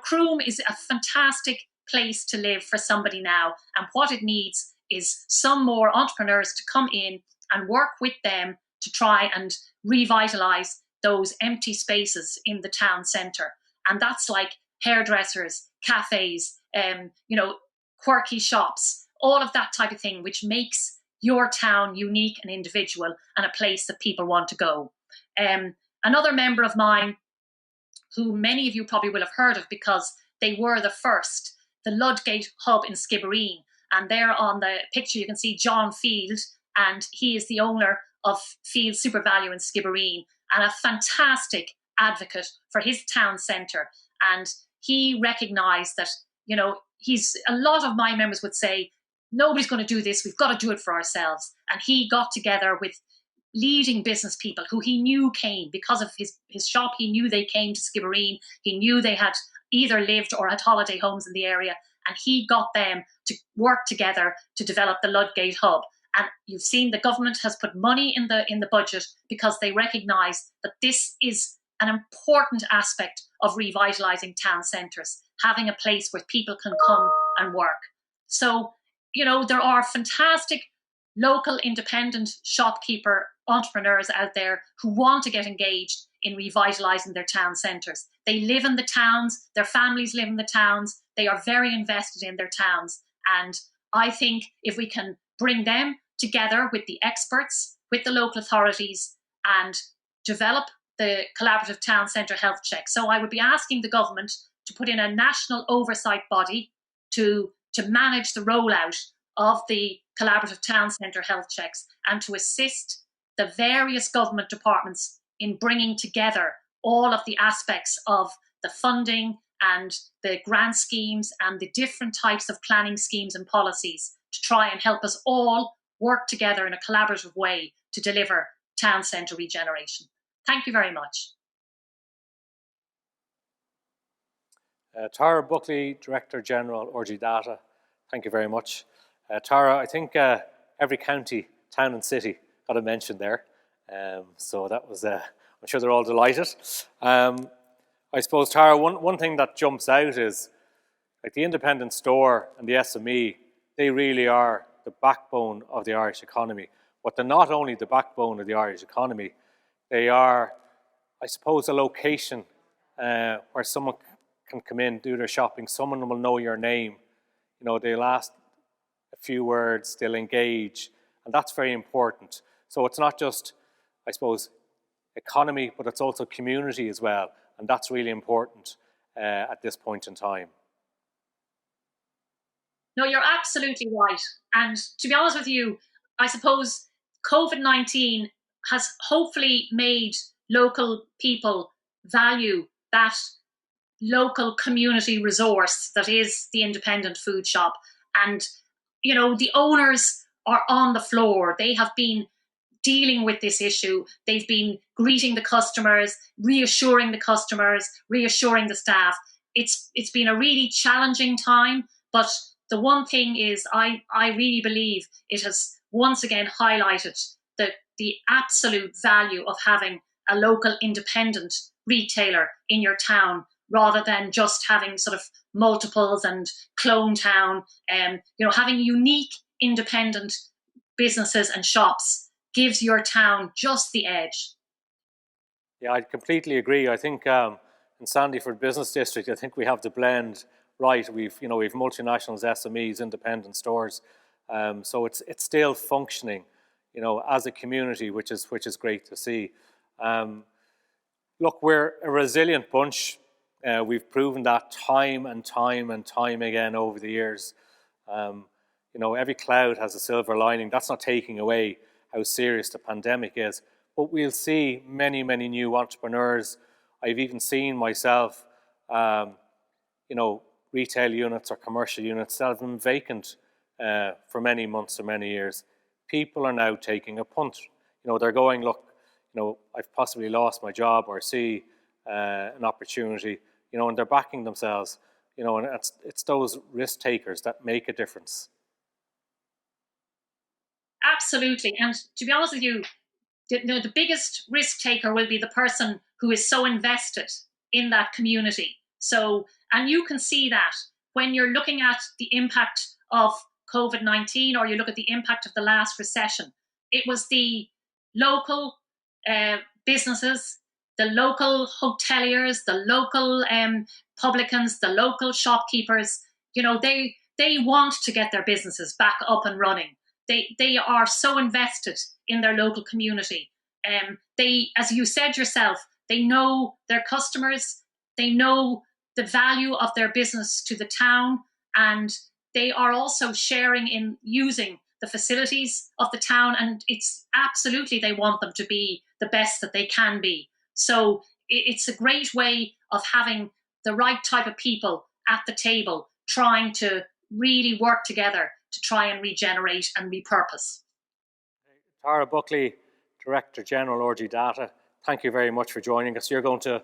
Croom is a fantastic place to live for somebody now, and what it needs is some more entrepreneurs to come in and work with them to try and revitalise those empty spaces in the town centre. And that's like hairdressers, cafes, quirky shops, all of that type of thing, which makes your town unique and individual and a place that people want to go. Another member of mine, who many of you probably will have heard of because they were the first, the Ludgate Hub in Skibbereen. And there on the picture you can see John Field, and he is the owner of Field SuperValu in Skibbereen and a fantastic advocate for his town centre. And he recognised that, a lot of my members would say, nobody's going to do this, we've got to do it for ourselves. And he got together with leading business people who he knew came because of his shop. He knew they came to Skibbereen. He knew they had either lived or had holiday homes in the area. And he got them to work together to develop the Ludgate Hub. And you've seen the government has put money in the budget because they recognise that this is an important aspect of revitalising town centres, having a place where people can come and work. So, there are fantastic local independent shopkeeper entrepreneurs out there who want to get engaged in revitalising their town centres. They live in the towns, their families live in the towns, they are very invested in their towns. And I think if we can bring them together with the experts, with the local authorities, and develop the collaborative town centre health check. So I would be asking the government to put in a national oversight body to manage the rollout of the collaborative town centre health checks and to assist the various government departments in bringing together all of the aspects of the funding and the grant schemes and the different types of planning schemes and policies to try and help us all work together in a collaborative way to deliver town centre regeneration. Thank you very much. Tara Buckley, Director General, RG Data. Thank you very much. Tara, I think every county, town and city got a mention there. So that was, I'm sure they're all delighted. I suppose, Tara, one thing that jumps out is like the independent store and the SME, they really are the backbone of the Irish economy. But they're not only the backbone of the Irish economy, they are, I suppose, a location where someone can come in, do their shopping, someone will know your name. They'll ask a few words, they'll engage, and that's very important. So it's not just, I suppose, economy, but it's also community as well, and that's really important at this point in time. No, you're absolutely right. And to be honest with you, I suppose COVID-19 has hopefully made local people value that local community resource that is the independent food shop. And, the owners are on the floor. They have been dealing with this issue. They've been greeting the customers, reassuring the customers, reassuring the staff. It's been a really challenging time, but the one thing is I really believe it has once again highlighted the absolute value of having a local independent retailer in your town rather than just having sort of multiples and clone town. Having unique independent businesses and shops gives your town just the edge. Yeah, I completely agree. I think in Sandyford Business District, I think we have the blend right. We've multinationals, SMEs, independent stores. So it's still functioning, as a community, which is great to see. Look, we're a resilient bunch. We've proven that time and time and time again over the years. Every cloud has a silver lining. That's not taking away how serious the pandemic is. But we'll see many, many new entrepreneurs. I've even seen myself, retail units or commercial units that have been vacant for many months and many years, people are now taking a punt. They're going, look, I've possibly lost my job or see an opportunity, and they're backing themselves, and it's those risk takers that make a difference. Absolutely. And to be honest with you, the biggest risk taker will be the person who is so invested in that community. So, and you can see that when you're looking at the impact of COVID-19, or you look at the impact of the last recession. It was the local businesses, the local hoteliers, the local publicans, the local shopkeepers. They want to get their businesses back up and running. They are so invested in their local community. They, as you said yourself, they know their customers, they know the value of their business to the town, and they are also sharing in using the facilities of the town, and it's absolutely, they want them to be the best that they can be. So it's a great way of having the right type of people at the table, trying to really work together to try and regenerate and repurpose. Tara Buckley, Director General RG Data, thank you very much for joining us. You're going to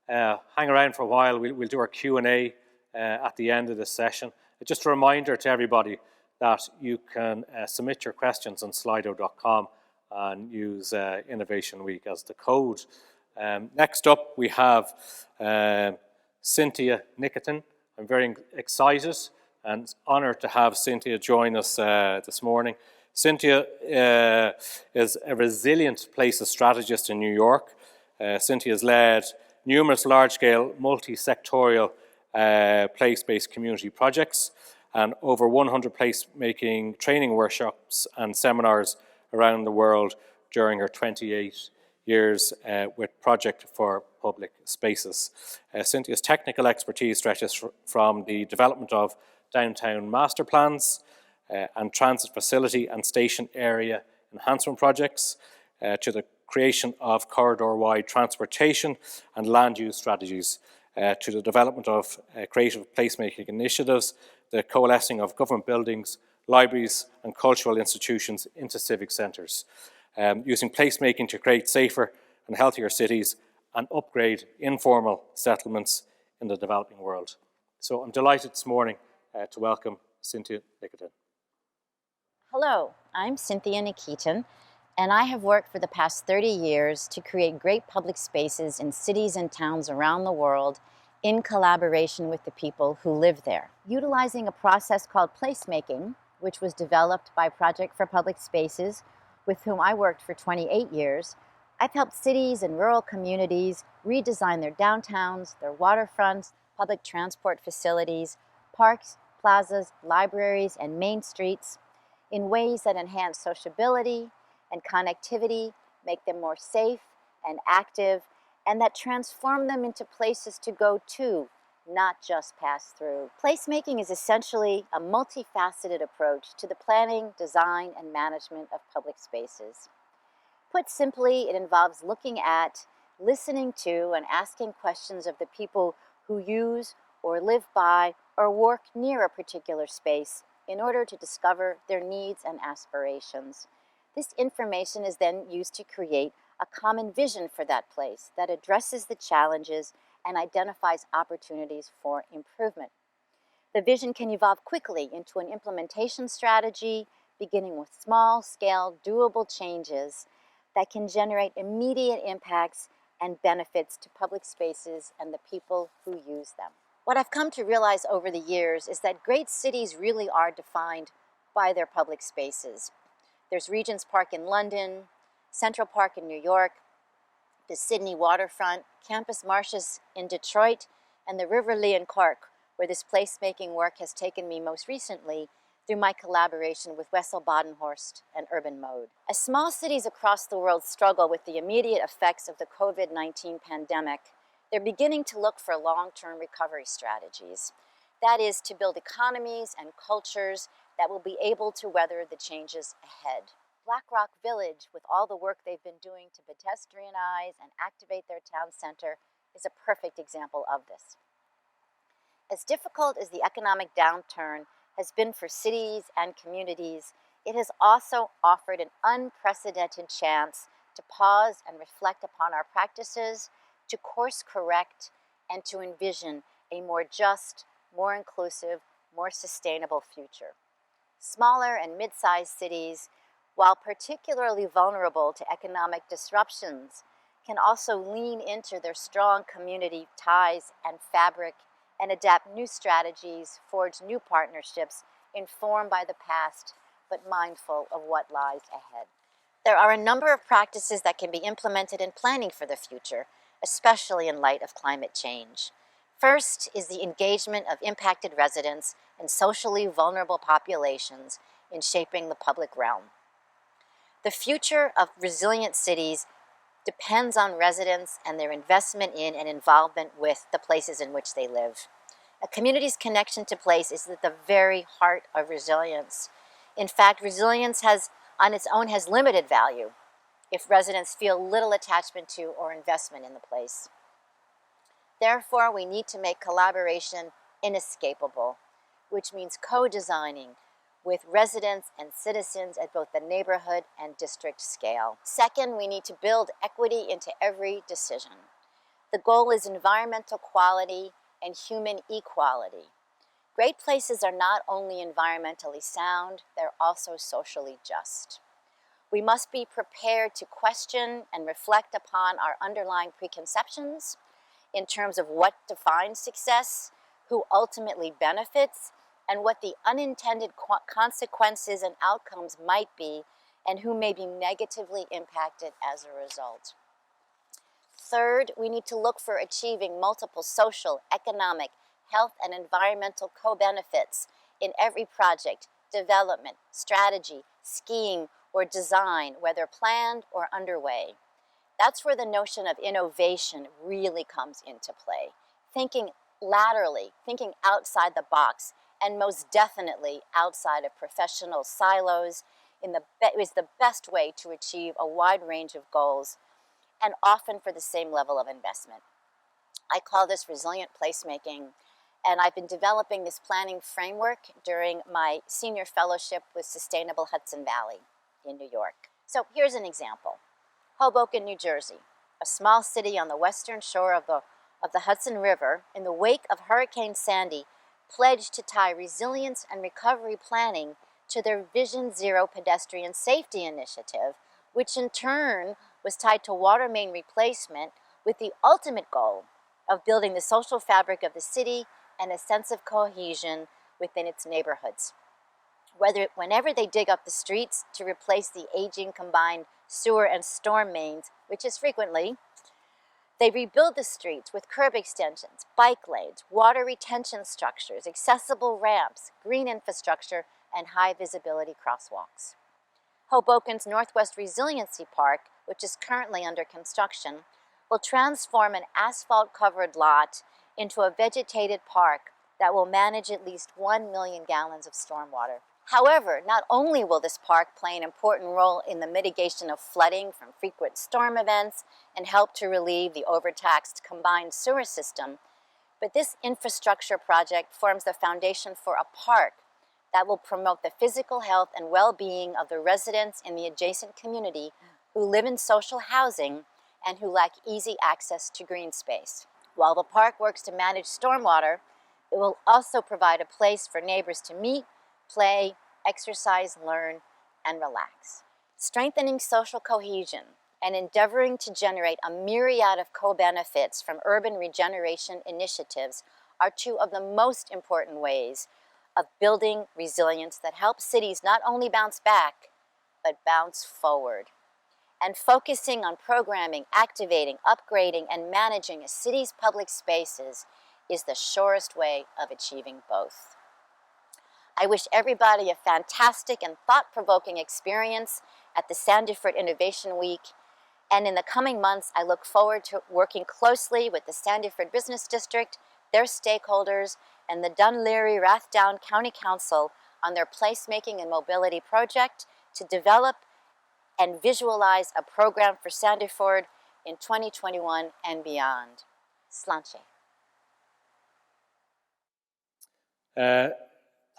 hang around for a while. We'll do our Q&A at the end of this session. Just a reminder to everybody that you can submit your questions on slido.com and use Innovation Week as the code. Next up, we have Cynthia Nikitin. I'm very excited and honoured to have Cynthia join us this morning. Cynthia is a resilient places strategist in New York. Cynthia has led numerous large-scale, multi-sectorial place-based community projects and over 100 place-making training workshops and seminars around the world during her 28 years with Project for Public Spaces. Cynthia's technical expertise stretches from the development of downtown master plans and transit facility and station area enhancement projects to the creation of corridor-wide transportation and land use strategies, to the development of creative placemaking initiatives, the coalescing of government buildings, libraries and cultural institutions into civic centres, using placemaking to create safer and healthier cities and upgrade informal settlements in the developing world. So I'm delighted this morning to welcome Cynthia Nikitin. Hello, I'm Cynthia Nikitin, and I have worked for the past 30 years to create great public spaces in cities and towns around the world in collaboration with the people who live there. Utilizing a process called placemaking, which was developed by Project for Public Spaces, with whom I worked for 28 years, I've helped cities and rural communities redesign their downtowns, their waterfronts, public transport facilities, parks, plazas, libraries, and main streets in ways that enhance sociability and connectivity, make them more safe and active, and that transform them into places to go to, not just pass through. Placemaking is essentially a multifaceted approach to the planning, design, and management of public spaces. Put simply, it involves looking at, listening to, and asking questions of the people who use or live by or work near a particular space in order to discover their needs and aspirations. This information is then used to create a common vision for that place that addresses the challenges and identifies opportunities for improvement. The vision can evolve quickly into an implementation strategy, beginning with small-scale, doable changes that can generate immediate impacts and benefits to public spaces and the people who use them. What I've come to realize over the years is that great cities really are defined by their public spaces. There's Regent's Park in London, Central Park in New York, the Sydney waterfront, Campus Marshes in Detroit, and the River Lee in Cork, where this placemaking work has taken me most recently through my collaboration with Wessel Badenhorst and Urban Mode. As small cities across the world struggle with the immediate effects of the COVID-19 pandemic, they're beginning to look for long-term recovery strategies. That is, to build economies and cultures that will be able to weather the changes ahead. Black Rock Village, with all the work they've been doing to pedestrianize and activate their town center, is a perfect example of this. As difficult as the economic downturn has been for cities and communities, it has also offered an unprecedented chance to pause and reflect upon our practices, to course correct, and to envision a more just, more inclusive, more sustainable future. Smaller and mid-sized cities, while particularly vulnerable to economic disruptions, can also lean into their strong community ties and fabric and adapt new strategies, forge new partnerships, informed by the past, but mindful of what lies ahead. There are a number of practices that can be implemented in planning for the future, especially in light of climate change. First is the engagement of impacted residents and socially vulnerable populations in shaping the public realm. The future of resilient cities depends on residents and their investment in and involvement with the places in which they live. A community's connection to place is at the very heart of resilience. In fact, resilience on its own has limited value if residents feel little attachment to or investment in the place. Therefore, we need to make collaboration inescapable, which means co-designing with residents and citizens at both the neighborhood and district scale. Second, we need to build equity into every decision. The goal is environmental quality and human equality. Great places are not only environmentally sound, they're also socially just. We must be prepared to question and reflect upon our underlying preconceptions in terms of what defines success, who ultimately benefits, and what the unintended consequences and outcomes might be, and who may be negatively impacted as a result. Third, we need to look for achieving multiple social, economic, health, and environmental co-benefits in every project, development, strategy, scheme, or design, whether planned or underway. That's where the notion of innovation really comes into play. Thinking laterally, thinking outside the box, and most definitely outside of professional silos is the best way to achieve a wide range of goals, and often for the same level of investment. I call this resilient placemaking, and I've been developing this planning framework during my senior fellowship with Sustainable Hudson Valley in New York. So here's an example. Hoboken, New Jersey, a small city on the western shore of the Hudson River, in the wake of Hurricane Sandy, pledged to tie resilience and recovery planning to their Vision Zero pedestrian safety initiative, which in turn was tied to water main replacement, with the ultimate goal of building the social fabric of the city and a sense of cohesion within its neighborhoods. Whenever they dig up the streets to replace the aging combined sewer and storm mains, which is frequently, they rebuild the streets with curb extensions, bike lanes, water retention structures, accessible ramps, green infrastructure, and high visibility crosswalks. Hoboken's Northwest Resiliency Park, which is currently under construction, will transform an asphalt-covered lot into a vegetated park that will manage at least 1 million gallons of stormwater. However, not only will this park play an important role in the mitigation of flooding from frequent storm events and help to relieve the overtaxed combined sewer system, but this infrastructure project forms the foundation for a park that will promote the physical health and well-being of the residents in the adjacent community who live in social housing and who lack easy access to green space. While the park works to manage stormwater, it will also provide a place for neighbors to meet, play, exercise, learn, and relax. Strengthening social cohesion and endeavoring to generate a myriad of co-benefits from urban regeneration initiatives are two of the most important ways of building resilience that helps cities not only bounce back, but bounce forward. And focusing on programming, activating, upgrading, and managing a city's public spaces is the surest way of achieving both. I wish everybody a fantastic and thought-provoking experience at the Sandyford Innovation Week, and in the coming months, I look forward to working closely with the Sandyford Business District, their stakeholders, and the Laoghaire-Rathdown County Council on their placemaking and mobility project to develop and visualize a program for Sandyford in 2021 and beyond. Sláinte.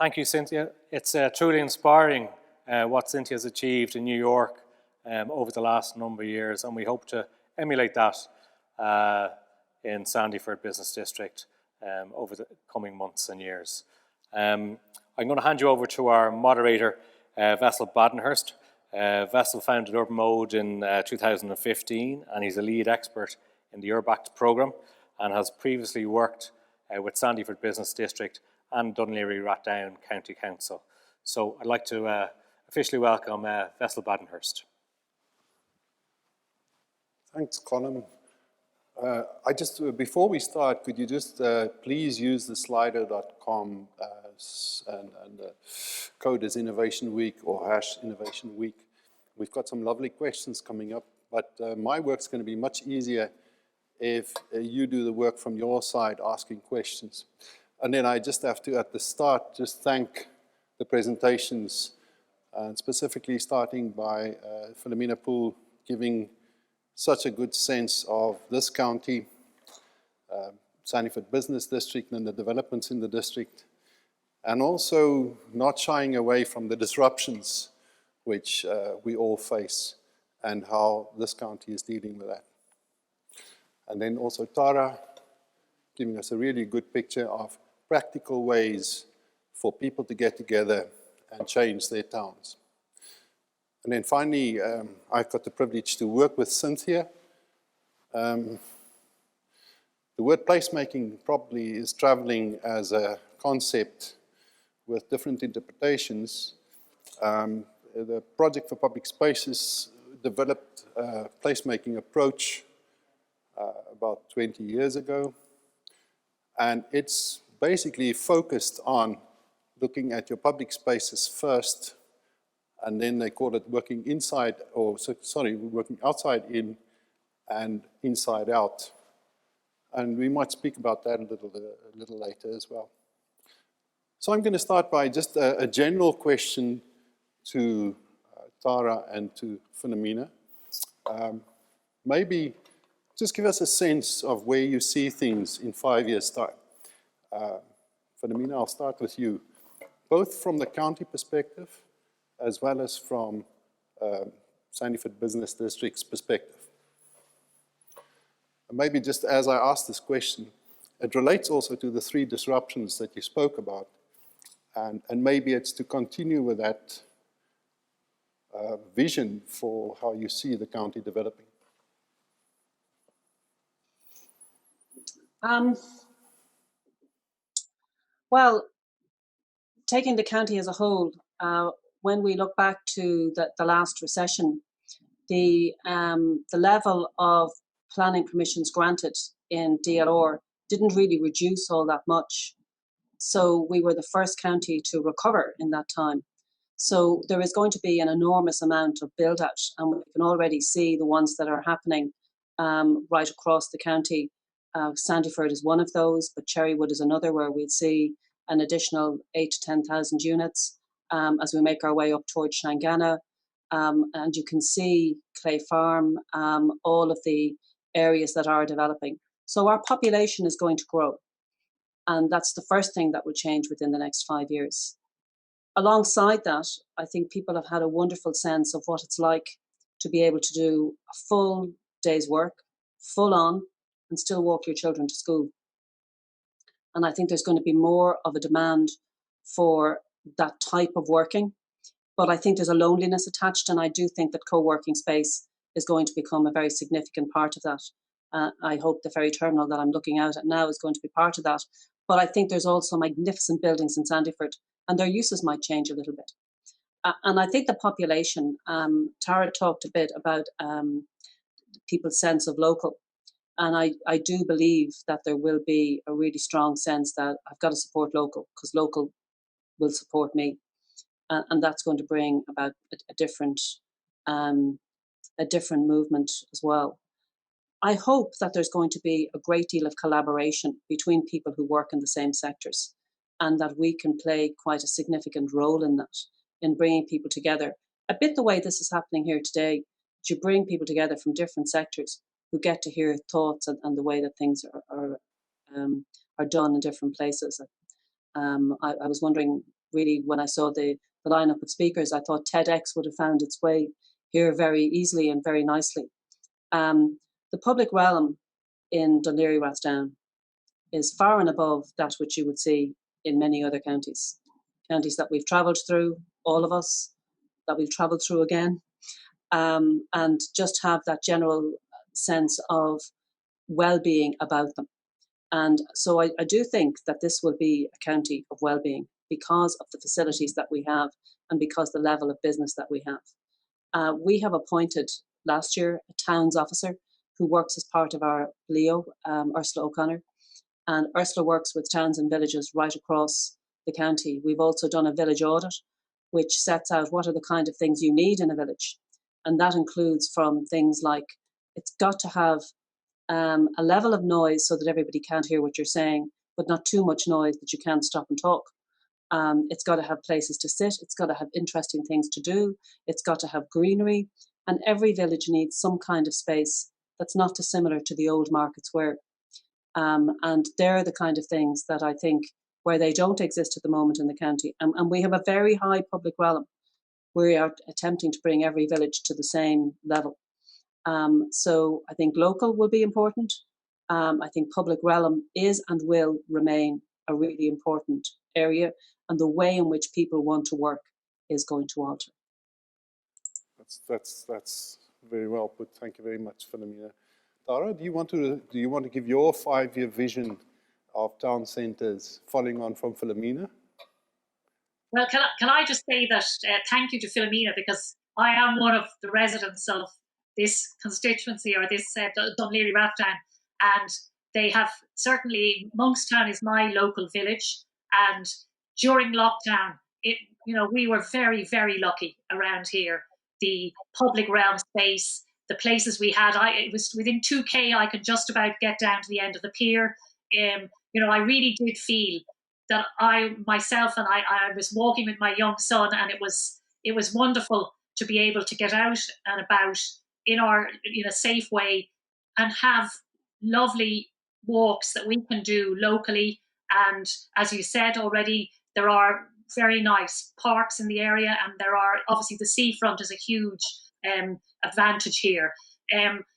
Thank you, Cynthia. It's truly inspiring what Cynthia's achieved in New York over the last number of years, and we hope to emulate that in Sandyford Business District over the coming months and years. I'm going to hand you over to our moderator, Vessel Badenhurst. Vessel founded Urban Mode in 2015, and he's a lead expert in the Oireachtas programme and has previously worked with Sandyford Business District and Laoghaire-Rathdown County Council. So I'd like to officially welcome Vessel Badenhurst. Thanks, Colin. Before we start, could you just please use the slido.com and the code is Innovation Week or #Innovation Week. We've got some lovely questions coming up, but my work's going to be much easier if you do the work from your side asking questions. And then I just have to, at the start, just thank the presentations, and specifically starting by Philomena Poole, giving such a good sense of this county, Sandyford Business District and the developments in the district, and also not shying away from the disruptions which we all face and how this county is dealing with that. And then also Tara, giving us a really good picture of practical ways for people to get together and change their towns. And then finally, I've got the privilege to work with Cynthia. The word placemaking probably is traveling as a concept with different interpretations. The Project for Public Spaces developed a placemaking approach about 20 years ago. And it's basically focused on looking at your public spaces first, and then they call it working working outside in and inside out. And we might speak about that a little later as well. So I'm going to start by just a general question to Tara and to Philomena. Maybe just give us a sense of where you see things in 5 years' time. Philomena, I'll start with you. Both from the county perspective, as well as from Sandyford Business District's perspective. And maybe just as I ask this question, it relates also to the 3 disruptions that you spoke about. And maybe it's to continue with that vision for how you see the county developing. Well, taking the county as a whole, when we look back to the last recession, the level of planning permissions granted in DLR didn't really reduce all that much. So we were the first county to recover in that time. So there is going to be an enormous amount of build out, and we can already see the ones that are happening right across the county. Sandyford is one of those, but Cherrywood is another where we'd see an additional 8,000 to 10,000 units as we make our way up towards Shangana. And you can see Clay Farm, all of the areas that are developing. So our population is going to grow. And that's the first thing that will change within the next 5 years. Alongside that, I think people have had a wonderful sense of what it's like to be able to do a full day's work, full on, and still walk your children to school. And I think there's going to be more of a demand for that type of working. But I think there's a loneliness attached, and I do think that co-working space is going to become a very significant part of that. I hope the ferry terminal that I'm looking out at now is going to be part of that. But I think there's also magnificent buildings in Sandyford, and their uses might change a little bit. And I think the population, Tara talked a bit about people's sense of local. And I do believe that there will be a really strong sense that I've got to support local, because local will support me. And that's going to bring about a different movement as well. I hope that there's going to be a great deal of collaboration between people who work in the same sectors, and that we can play quite a significant role in that, in bringing people together. A bit the way this is happening here today, that you bring people together from different sectors who get to hear thoughts and the way that things are done in different places. I was wondering, really, when I saw the lineup of speakers, I thought TEDx would have found its way here very easily and very nicely. The public realm in Dún Laoghaire-Rathdown is far and above that which you would see in many other counties. Counties that we've travelled through, all of us, that we've travelled through again, and just have that general sense of well-being about them. And so I do think that this will be a county of well-being because of the facilities that we have and because the level of business that we have. We have appointed last year a towns officer who works as part of our Leo, Ursula O'Connor. And Ursula works with towns and villages right across the county. We've also done a village audit, which sets out what are the kind of things you need in a village. And that includes from things like it's got to have a level of noise so that everybody can't hear what you're saying, but not too much noise that you can't stop and talk. It's got to have places to sit. It's got to have interesting things to do. It's got to have greenery. And every village needs some kind of space that's not dissimilar to the old market square. And they're the kind of things that I think where they don't exist at the moment in the county. And we have a very high public realm. We are attempting to bring every village to the same level. So I think local will be important. I think public realm is and will remain a really important area, and the way in which people want to work is going to alter. That's very well put. Thank you very much, Philomena. Tara, do you want to give your 5-year vision of town centres, following on from Philomena? Well, can I just say that thank you to Philomena, because I am one of the residents of this constituency, or this Dún Laoghaire-Rathdown, and they have certainly, Monkstown is my local village, and during lockdown, we were very, very lucky around here. The public realm space, the places we had, it was within 2K, I could just about get down to the end of the pier. I really did feel that I was walking with my young son, and it was wonderful to be able to get out and about in a safe way and have lovely walks that we can do locally. And as you said already, there are very nice parks in the area, and there are obviously the seafront is a huge advantage here.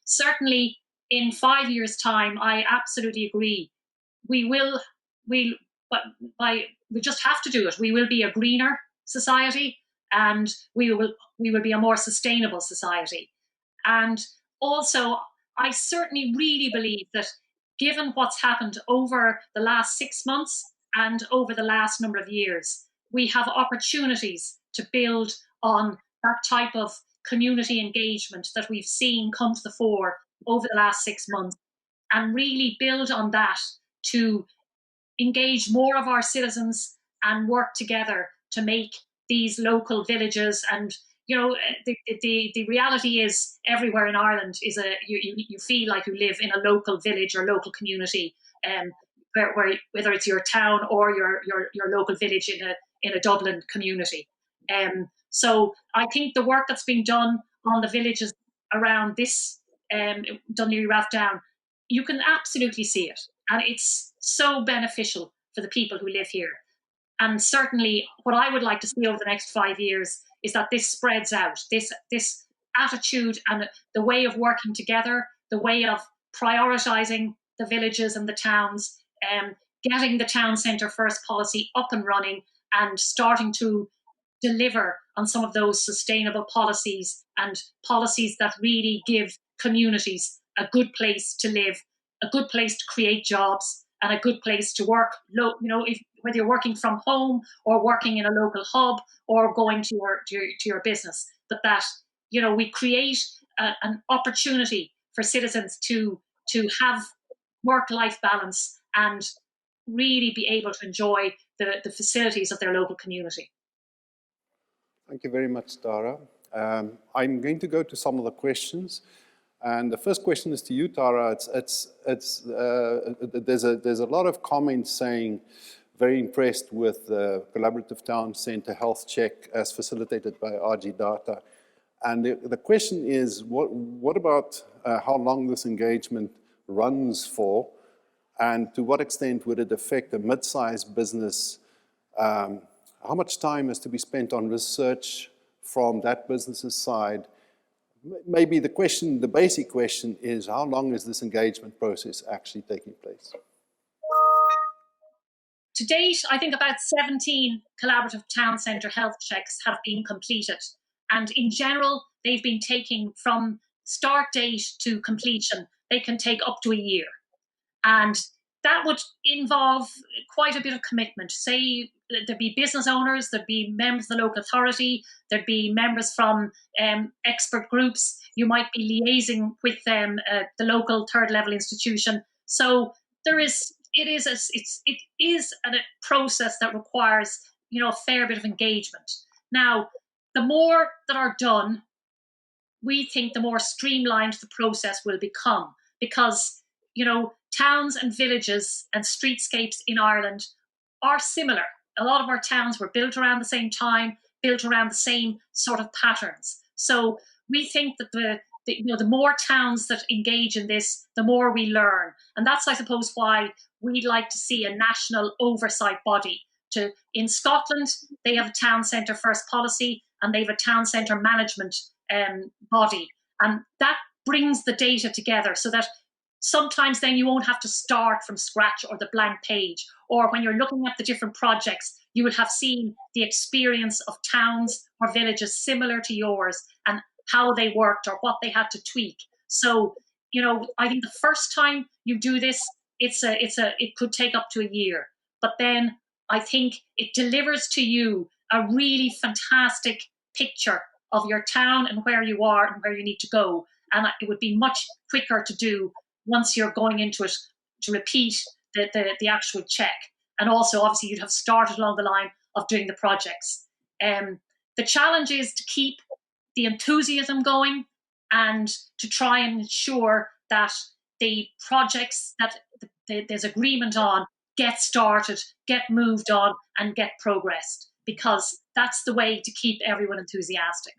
Certainly in 5 years' time, I absolutely agree. We just have to do it. We will be a greener society, and we will be a more sustainable society. And also, I certainly really believe that given what's happened over the last 6 months and over the last number of years, we have opportunities to build on that type of community engagement that we've seen come to the fore over the last 6 months, and really build on that to engage more of our citizens and work together to make these local villages. And the reality is, everywhere in Ireland is you feel like you live in a local village or local community, where whether it's your town or your local village in a Dublin community. So I think the work that's being done on the villages around this Dún Laoghaire-Rathdown, you can absolutely see it, and it's so beneficial for the people who live here. And certainly what I would like to see over the next 5 years is that this spreads out, this attitude and the way of working together, the way of prioritising the villages and the towns, getting the town centre first policy up and running, and starting to deliver on some of those sustainable policies, and policies that really give communities a good place to live, a good place to create jobs, and a good place to work. Whether you're working from home or working in a local hub or going to your business, but that we create an opportunity for citizens to have work-life balance and really be able to enjoy the facilities of their local community. Thank you very much, Tara. I'm going to go to some of the questions. And the first question is to you, Tara. There's a lot of comments saying very impressed with the Collaborative Town Centre health check as facilitated by RG Data. And the question is, what about how long this engagement runs for, and to what extent would it affect a mid-sized business? how much time has to be spent on research from that business's side? Maybe the basic question is, how long is this engagement process actually taking place? To date, I think about 17 collaborative town centre health checks have been completed. And in general, they've been taking from start date to completion, they can take up to a year. And that would involve quite a bit of commitment. Say there'd be business owners, there'd be members of the local authority, there'd be members from expert groups. You might be liaising with the local third level institution. So it is a process that requires, a fair bit of engagement. Now, the more that are done, we think the more streamlined the process will become, because towns and villages and streetscapes in Ireland are similar. A lot of our towns were built around the same time, built around the same sort of patterns. So we think that the more towns that engage in this, the more we learn. And that's, I suppose, why we'd like to see a national oversight body. In Scotland, they have a town centre first policy, and they have a town centre management body. And that brings the data together so that sometimes then you won't have to start from scratch or the blank page. Or when you're looking at the different projects, you will have seen the experience of towns or villages similar to yours and how they worked or what they had to tweak. So, I think the first time you do this, it could take up to a year. But then I think it delivers to you a really fantastic picture of your town and where you are and where you need to go. And it would be much quicker to do once you're going into it, to repeat the actual check. And also, obviously, you'd have started along the line of doing the projects. The challenge is to keep the enthusiasm going and to try and ensure that the projects that there's agreement on get started, get moved on, and get progressed, because that's the way to keep everyone enthusiastic.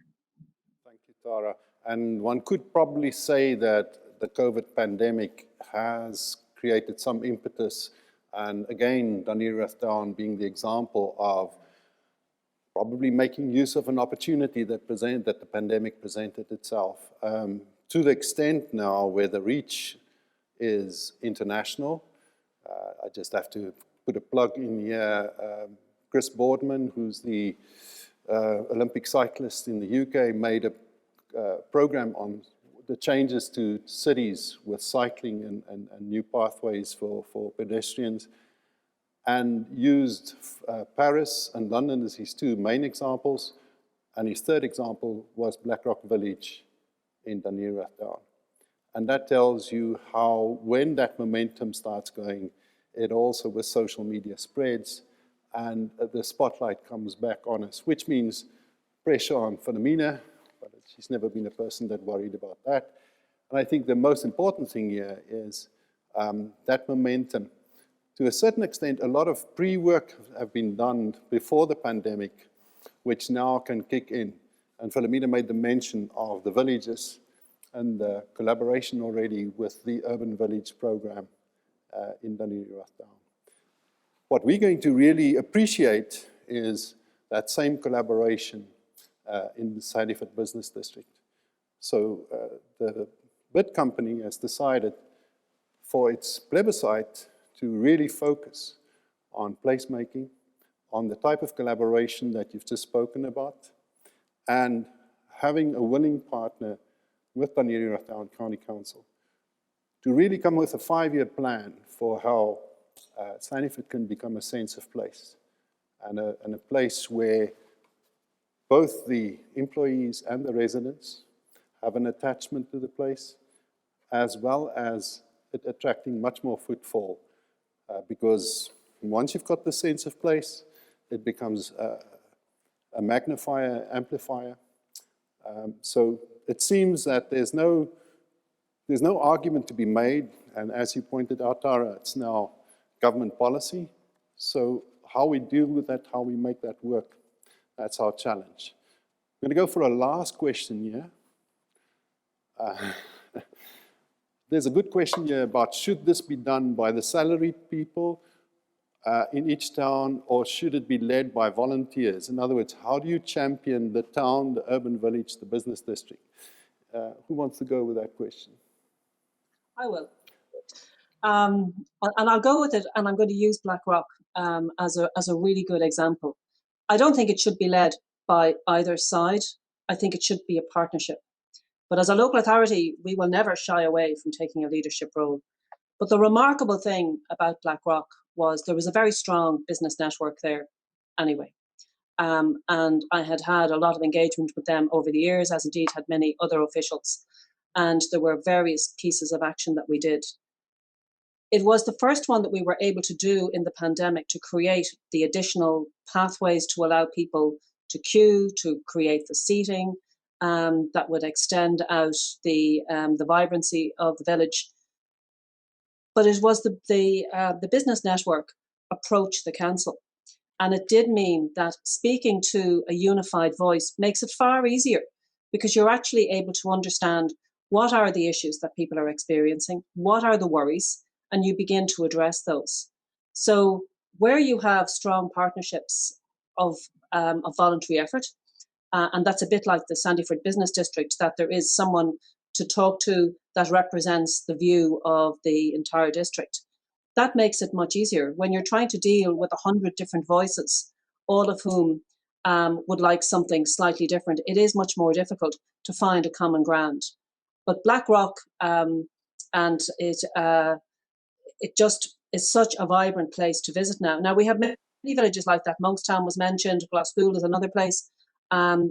Thank you, Tara. And one could probably say that the COVID pandemic has created some impetus, and again, Laoghaire-Rathdown being the example of probably making use of an opportunity that the pandemic presented itself. To the extent now where the reach is international. I just have to put a plug in here. Chris Boardman, who's the Olympic cyclist in the UK, made a program on the changes to cities with cycling and new pathways for pedestrians, and used Paris and London as his two main examples. And his third example was Blackrock Village in Laoghaire-Rathdown. And that tells you how, when that momentum starts going, it also with social media spreads and the spotlight comes back on us, which means pressure on Philomena, but she's never been a person that worried about that. And I think the most important thing here is that momentum. To a certain extent, a lot of pre-work have been done before the pandemic, which now can kick in. And Philomena made the mention of the villages and the collaboration already with the Urban Village program in Laoghaire-Rathdown. What we're going to really appreciate is that same collaboration in the Sandyford Business District. So the bid company has decided for its plebiscite to really focus on placemaking, on the type of collaboration that you've just spoken about, and having a willing partner with Laoghaire-Rathdown County Council to really come with a 5-year plan for how Sandyford can become a sense of place and a place where both the employees and the residents have an attachment to the place, as well as it attracting much more footfall, because once you've got the sense of place, it becomes a magnifier, amplifier. So it seems that there's no argument to be made, and as you pointed out, Tara, it's now government policy. So how we deal with that, how we make that work, that's our challenge. I'm going to go for a last question here. There's a good question here about, should this be done by the salaried people? in each town, or should it be led by volunteers? In other words, how do you champion the town, the urban village, the business district? Who wants to go with that question? I will. And I'll go with it, and I'm going to use Blackrock as a really good example. I don't think it should be led by either side. I think it should be a partnership. But as a local authority, we will never shy away from taking a leadership role. But the remarkable thing about Blackrock was there was a very strong business network there anyway. And I had had a lot of engagement with them over the years, as indeed had many other officials. And there were various pieces of action that we did. It was the first one that we were able to do in the pandemic to create the additional pathways to allow people to queue, to create the seating that would extend out the vibrancy of the village. But it was the business network approached the council. And it did mean that speaking to a unified voice makes it far easier, because you're actually able to understand what are the issues that people are experiencing, what are the worries, and you begin to address those. So where you have strong partnerships of voluntary effort, and that's a bit like the Sandyford Business District, that there is someone to talk to that represents the view of the entire district. That makes it much easier. When you're trying to deal with 100 different voices, all of whom would like something slightly different, it is much more difficult to find a common ground. But Blackrock, and it just is such a vibrant place to visit now. Now, we have many villages like that. Monkstown was mentioned, Glasgow is another place. But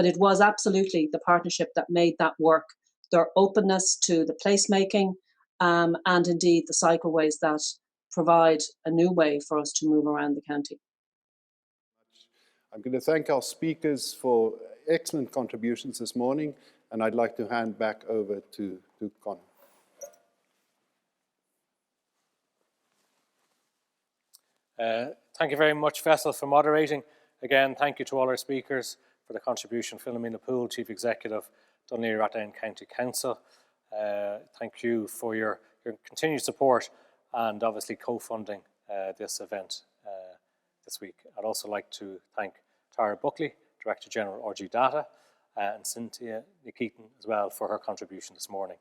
it was absolutely the partnership that made that work. Their openness to the placemaking, and indeed the cycleways that provide a new way for us to move around the county. I'm going to thank our speakers for excellent contributions this morning, and I'd like to hand back over to Conor. Thank you very much, Vessel, for moderating. Again, thank you to all our speakers for the contribution. Philomena Poole, Chief Executive, Laoghaire-Rathdown County Council. Thank you for your continued support and obviously co-funding this event this week. I'd also like to thank Tara Buckley, Director General RG Data, and Cynthia Nikitin as well for her contribution this morning.